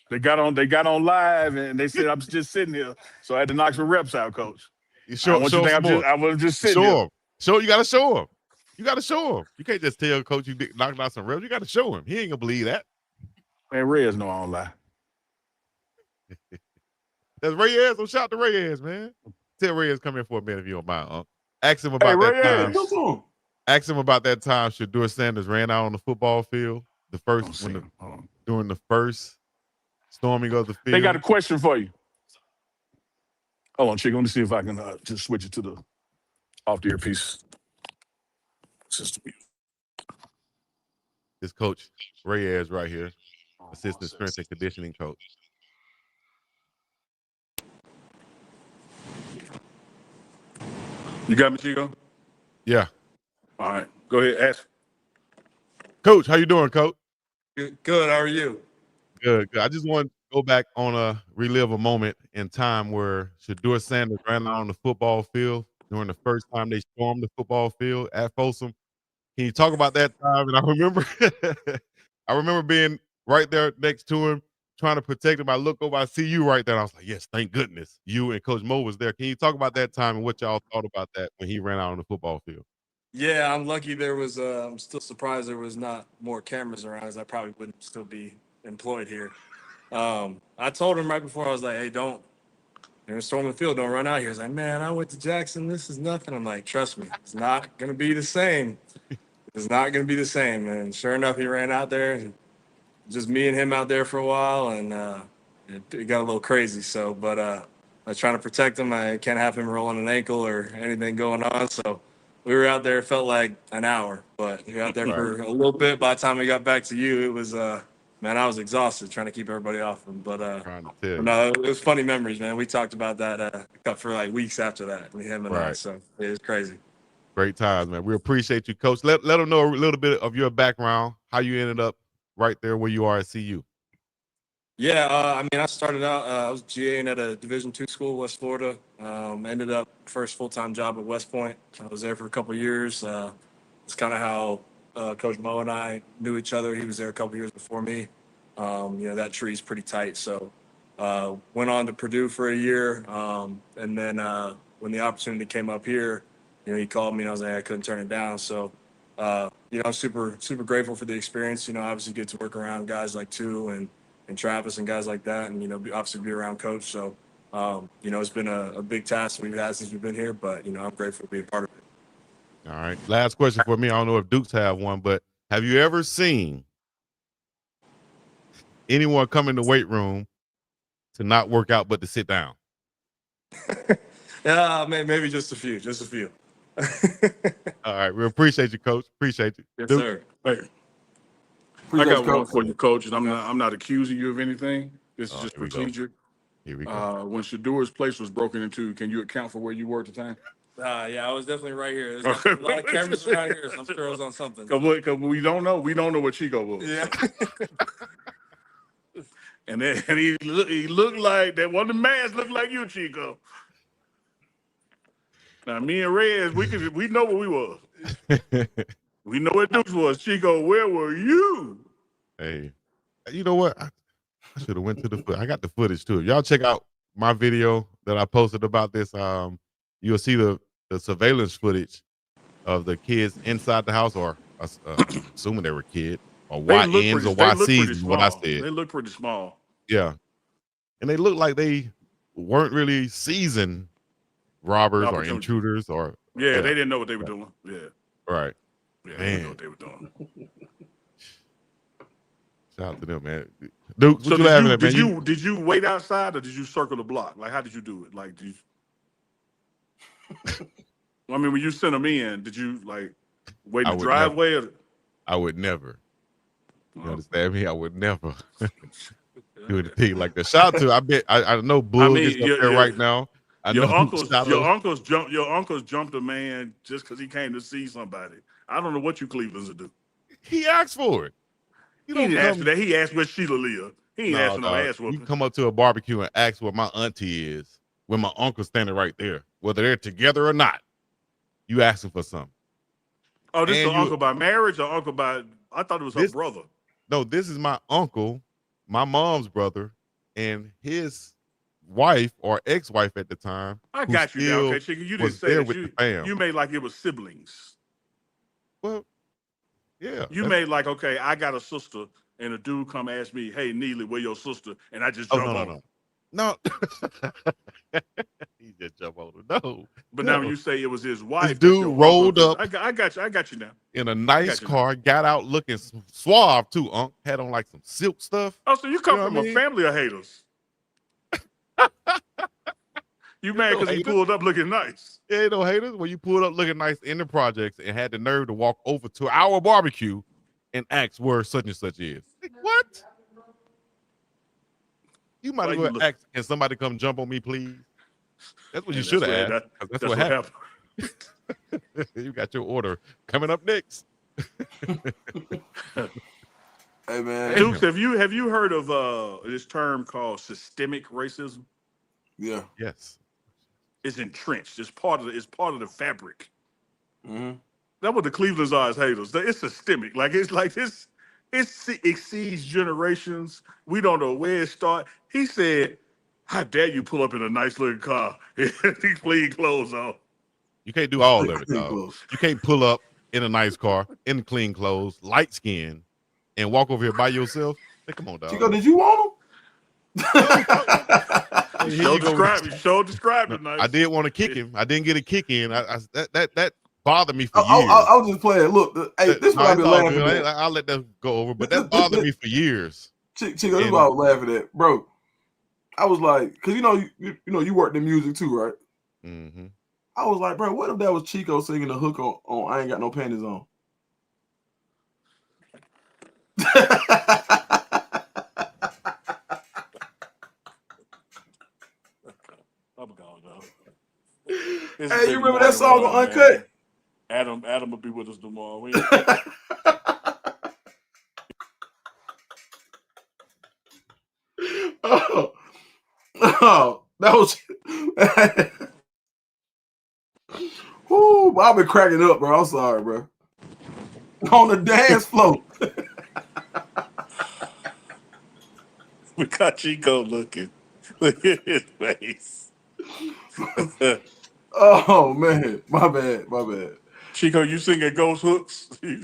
They got on live and they said I'm just sitting here, so I had to knock some reps out, Coach. You I show, want show you to some think more. I was just sitting Show here. him. You got to show him. You got to show him. You can't just tell Coach you knocked out some reps. You got to show him. He ain't gonna believe that. Man, Reyes know I don't lie. That's Reyes. So shout to Reyes, man. Tell Reyes come in for a minute if you don't mind, Unc. Ask him about that time. Reyes. Ask him about that time Shedeur Sanders ran out on the football field during the first storming of the field. They got a question for you. Hold on, Chick. Let me see if I can just switch it to the off the earpiece system. This coach Reyes right here, assistant strength and conditioning coach. You got me, Chico? Yeah. All right. Go ahead, ask. Coach, how you doing, Coach? Good. How are you? Good. I just want to go back on relive a moment in time where Shedeur Sanders ran out on the football field during the first time they stormed the football field at Folsom. Can you talk about that time? And I remember being right there next to him, trying to protect him. I look over, I see you right there. And I was like, yes, thank goodness you and Coach Mo was there. Can you talk about that time and what y'all thought about that when he ran out on the football field? Yeah, I'm lucky there was, I'm still surprised there was not more cameras around, as I probably wouldn't still be employed here. I told him right before, I was like, hey, don't, storm the field, don't run out here. He's like, man, I went to Jackson, this is nothing. I'm like, trust me, it's not going to be the same. It's not going to be the same. And sure enough, he ran out there, and just me and him out there for a while, and it got a little crazy. So, but I was trying to protect him. I can't have him rolling an ankle or anything going on. So we were out there, it felt like an hour, but we were out there for a little bit. By the time we got back to you, it was, man, I was exhausted trying to keep everybody off him. But no, it was funny memories, man. We talked about that for like weeks after that, him and I. So it was crazy. Great times, man. We appreciate you, Coach. Let them know a little bit of your background, how you ended up right there where you are at CU. Yeah, I mean, I started out, I was GAing at a Division II school, West Florida. Ended up first full-time job at West Point. I was there for a couple of years. It's kind of how Coach Mo and I knew each other. He was there a couple of years before me. That tree's pretty tight. So went on to Purdue for a year. And then when the opportunity came up here, he called me and I was like, I couldn't turn it down. So, I'm super, super grateful for the experience. Obviously get to work around guys like Tu and Travis and guys like that, and obviously be around Coach. So, it's been a big task we've had since we've been here, but I'm grateful to be a part of it. All right. Last question for me. I don't know if Dukes have one, but have you ever seen anyone come in the weight room to not work out but to sit down? Yeah, maybe just a few. All right. We appreciate you, Coach. Appreciate you. Yes, Duke? sir. Hey, I got one for you, Coach, and I'm not accusing you of anything. This is just procedure. Here we go. When Shadeur's place was broken into, can you account for where you were at the time? Yeah, I was definitely right here. There's a lot of cameras around here, so I'm sure I was on something. Because we don't know. We don't know what Chico was. Yeah. and he looked like that. One of the masks looked like you, Chico. Now me and Reyes, we know what we was. We know what Dukes was. Chico, where were you? Hey, you know what? I should have went to the foot. I got the footage too. If y'all check out my video that I posted about this, you'll see the surveillance footage of the kids inside the house, or assuming they were kids, or YNs or YCs is what I said. They look pretty small. Yeah. And they look like they weren't really seasoned robbers or Opportunity. intruders or Yeah, they didn't know what they were doing. Yeah, right. yeah, they didn't know Man, what they were doing. shout out to them, man. Duke, So what you laughing at, man? did you wait outside or did you circle the block? Like, how did you do it? Like, did you? I mean, when you sent them in, did you like wait I in the would never. driveway? Or? I would never. You understand me? I would never do anything like that. Shout out to I know Bull is up there right now. I Your know uncles jumped a man just because he came to see somebody. I don't know what you Clevelanders will do. He asked for it. He didn't ask for that. He asked where Sheila live. He ain't asked for no ass You whooping. come up to a barbecue and ask where my auntie is, when my uncle's standing right there, whether they're together or not. You asking for something. Oh, this is uncle by marriage or uncle by? I thought it was her brother. No, this is my uncle, my mom's brother, and his wife or ex-wife at the time. I got you now, okay, Chicken. You didn't say there that. with the fam. You made like it was siblings. Well, yeah. You made like, okay, I got a sister, and a dude come ask me, "Hey, Neely, where your sister?" And I just jump on him. No. He just jump on him. No. But now when you say it was his wife, this dude rolled up. I got you now. In a nice car, got out looking suave too, Unc. Had on like some silk stuff. Oh, so you come know from what I a mean? family of haters. You mad because he pulled up looking nice. Yeah, ain't no haters. When you pulled up looking nice in the projects and had the nerve to walk over to our barbecue and ask where such and such is. Like, what? You might as well ask, can somebody come jump on me, please? That's what you should have asked. That's what happened. You got your order coming up next. Hey man, Dukes, have you heard of this term called systemic racism? Yeah. Yes. It's entrenched. It's part of the fabric. Mm-hmm. That's what the Cleveland's are as haters. It's systemic. It exceeds generations. We don't know where it started. He said, "How dare you pull up in a nice looking car? These clean clothes on." You can't do all of it, dog. You can't pull up in a nice car, in clean clothes, light skin, and walk over here by yourself. Hey, come on, dog. Chico, did you want him? You showed described it nice. I did want to kick him. I didn't get a kick in. That bothered me for years. I was just playing. Look, hey, this is what I've been laughing at. I'll let that go over, but that bothered me for years. Chico, this is what I was laughing at, bro. I was like, because you worked in music too, right? Mm-hmm. I was like, bro, what if that was Chico singing the hook on "I Ain't Got No Panties On"? I'm gone, though. Hey, you remember that song on Uncut? Adam will be with us tomorrow. Oh, that was. Whoo, I've been cracking up, bro. I'm sorry, bro. On the dance floor. We got Chico looking. Look at his face. Oh man, my bad. Chico, you singing Ghost Hooks? You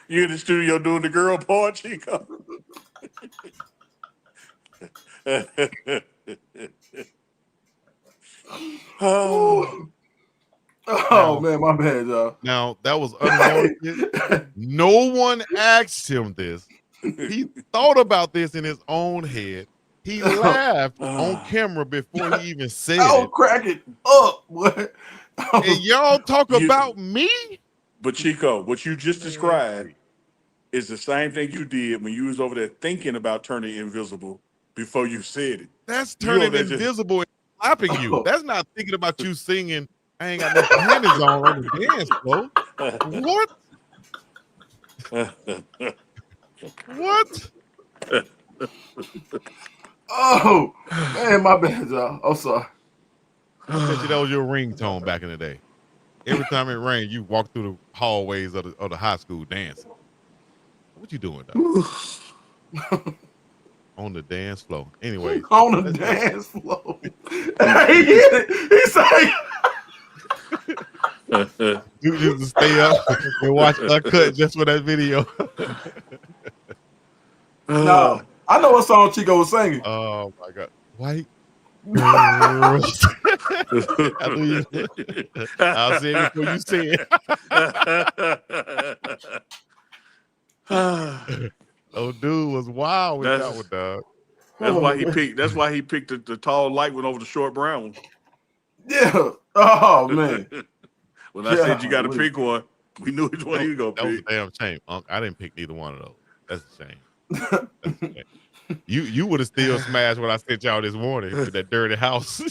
in the studio doing the girl part, Chico? Oh man, my bad, y'all. Now that was unwarranted. No one asked him this. He thought about this in his own head. He laughed on camera before he even said it. Crack it up, boy. And y'all talk about me? But Chico, what you just described is the same thing you did when you was over there thinking about turning invisible before you said it. That's turning invisible and slapping you. That's not thinking about you singing, "I ain't got no panties on the dance floor." What? Oh man, my bad, y'all. I'm sorry. I bet you that was your ringtone back in the day. Every time it rained, you walk through the hallways of the high school dancing. What you doing, dog? On the dance floor. Anyway. On the dance floor. He hit it. He said, You just stay up and watch Uncut just for that video. No, I know what song Chico was singing. Oh my God. White Girls. I knew you would. I'll say it before you say it. Oh, dude was wild with that one, dog. That's why he picked. That's why he picked the tall light one over the short brown one. Yeah. Oh man. When I said you got to pick one, we knew which one he was gonna That was pick. a damn shame, Unc. I didn't pick neither one of those. That's a shame. That's a shame. You would have still smashed what I sent y'all this morning with that dirty house.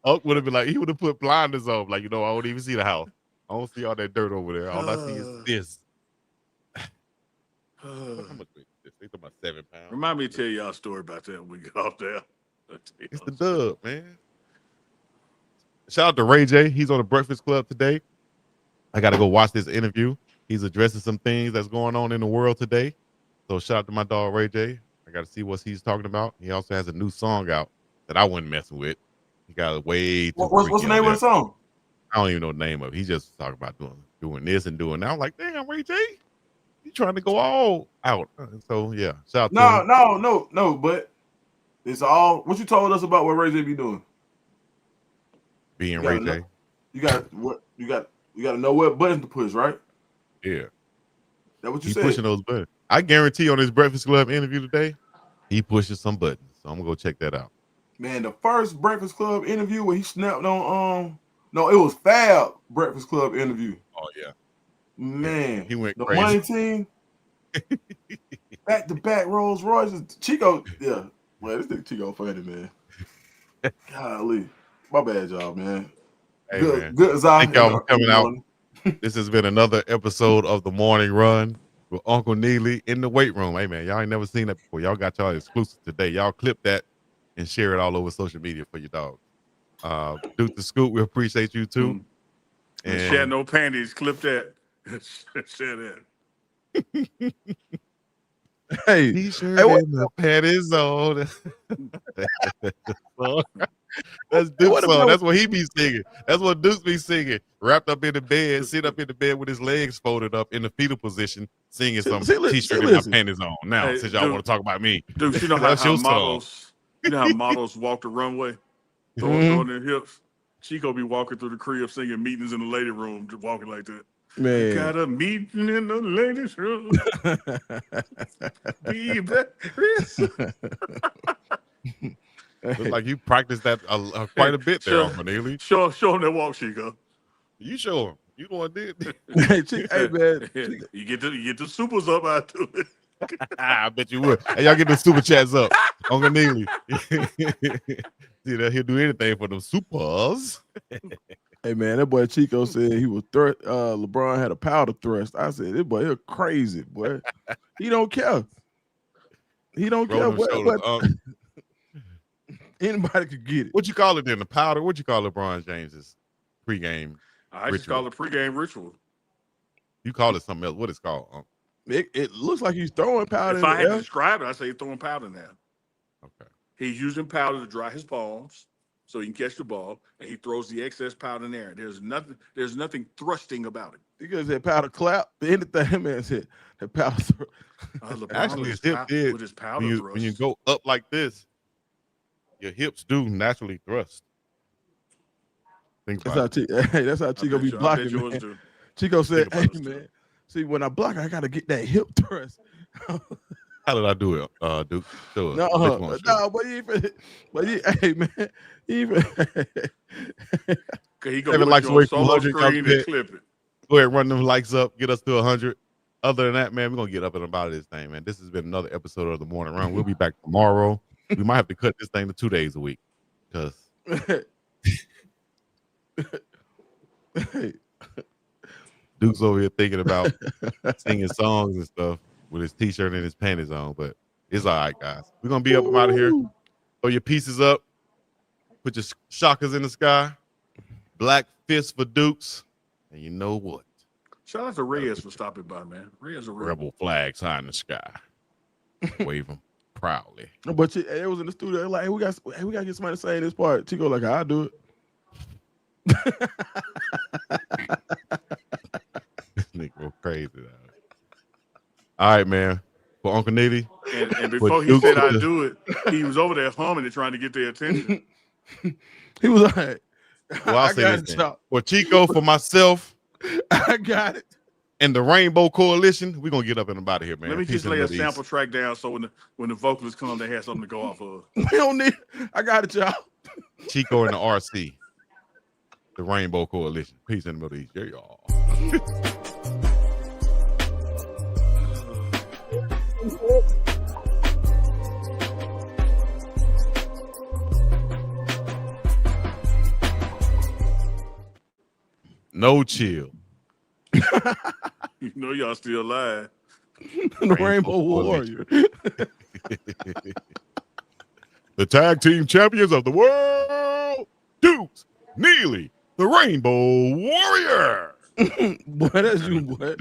Unc would have been like, he would have put blinders on, like, I don't even see the house. I don't see all that dirt over there. All I see is this. How much weight is this? They talking about 7 pounds. Remind me to tell y'all a story about that when we get off there. It's the dub, man. Shout out to Ray J. He's on the Breakfast Club today. I got to go watch this interview. He's addressing some things that's going on in the world today. So shout out to my dog Ray J. I got to see what he's talking about. He also has a new song out that I wasn't messing with. He got way too. What's the name of the song? I don't even know the name of it. He's just talking about doing this and doing that. I'm like, damn, Ray J, you trying to go all out. So yeah, shout out to him. No, but it's all what you told us about what Ray J be doing. Being Ray J. You got to know what buttons to push, right? Yeah. That what you He's said? pushing those buttons. I guarantee on his Breakfast Club interview today, he pushes some buttons. So I'm gonna go check that out. Man, the first Breakfast Club interview where he snapped on no, it was Fab Breakfast Club interview. Oh yeah. Man, yeah, he went the crazy. Money Team, back to back Rolls Royces. Chico, yeah. Well, this nigga Chico funny, man. Golly. My bad, y'all, man. Hey, good, man. good as I Thank y'all for coming out. This has been another episode of the Morning Run with Uncle Neely in the weight room. Hey man, y'all ain't never seen that before. Y'all got y'all exclusive today. Y'all clip that and share it all over social media for your dog. Duke the Scoop, we appreciate you too. And share no panties. Clip that. Share that. Hey, T-shirt hey, what, and the panties on. That's Duke's song. That's what he be singing. That's what Duke be singing. Wrapped up in the bed, sit up in the bed with his legs folded up in the fetal position, singing some T-shirt and my panties on. Now, Hey, since y'all want to talk about me, Dude, you know how that's your song. models, models walk the runway, throwing their hips. Chico be walking through the crib singing meetings in the lady room, just walking like that. Man. I got a meeting in the ladies' room. Be back. Looks like you practiced that quite a bit there, Uncle Neely. Show him that walk, Chico. You show him. You the one did. Hey, man. You get the supers up out to it. I bet you would. Hey, y'all get the super chats up. Uncle Neely. See that he'll do anything for them supers. Hey man, that boy Chico said he was LeBron had a powder thrust. I said, this boy, he's crazy, boy. He don't care. He don't care what anybody could get it. What you call it then? The powder? What you call LeBron James's pregame? I just call it pregame ritual. You call it something else. What it's called? It looks like he's throwing powder. If I had to describe it, I say he's throwing powder now. Okay. He's using powder to dry his palms so he can catch the ball, and he throws the excess powder in there. There's nothing thrusting about it. Because that powder clap, anything, man said that powder. Actually, his hip did. With his powder When you go up like this, your hips do naturally thrust. That's how Chico be blocking. Man. Chico said, "Hey man, see when I block, I gotta get that hip thrust." How did I do it, Duke? Show us. No, but hey man, even he go Kevin likes to wait for 100. Clip it. Go ahead, run them likes up, get us to 100. Other than that, man, we're gonna get up and about this thing, man. This has been another episode of the Morning Run. We'll be back tomorrow. We might have to cut this thing to 2 days a week because Duke's over here thinking about singing songs and stuff with his t-shirt and his panties on, but it's all right, guys. We're gonna be up and out of here. Throw your pieces up, put your shockers in the sky, black fist for Dukes, and you know what? Shout out to Reyes for stopping by, man. Reyes a rebel flags high in the sky. Wave them proudly. But it was in the studio. Like, hey, we gotta get somebody to say this part. Chico like, I'll do it. This nigga go crazy. All right, man. for Uncle Nitty. And For before he Duke said with I the- do it, he was over there humming and trying to get their attention. He was like, Well, I'll I say got this it, then. y'all. For Chico, for myself, I got it. and the Rainbow Coalition, we're gonna get up and about here, man. Let me Peace just and lay a love to sample East. track down so when the vocalists come, they have something to go off of. We don't need. I got it, y'all. Chico and the RC, the Rainbow Coalition. Peace in the Middle East. Yeah, y'all. No chill. You know y'all still alive. The Rainbow Warrior. The tag team champions of the world, Dukes, Neely, the Rainbow Warrior. Boy, that's you, boy.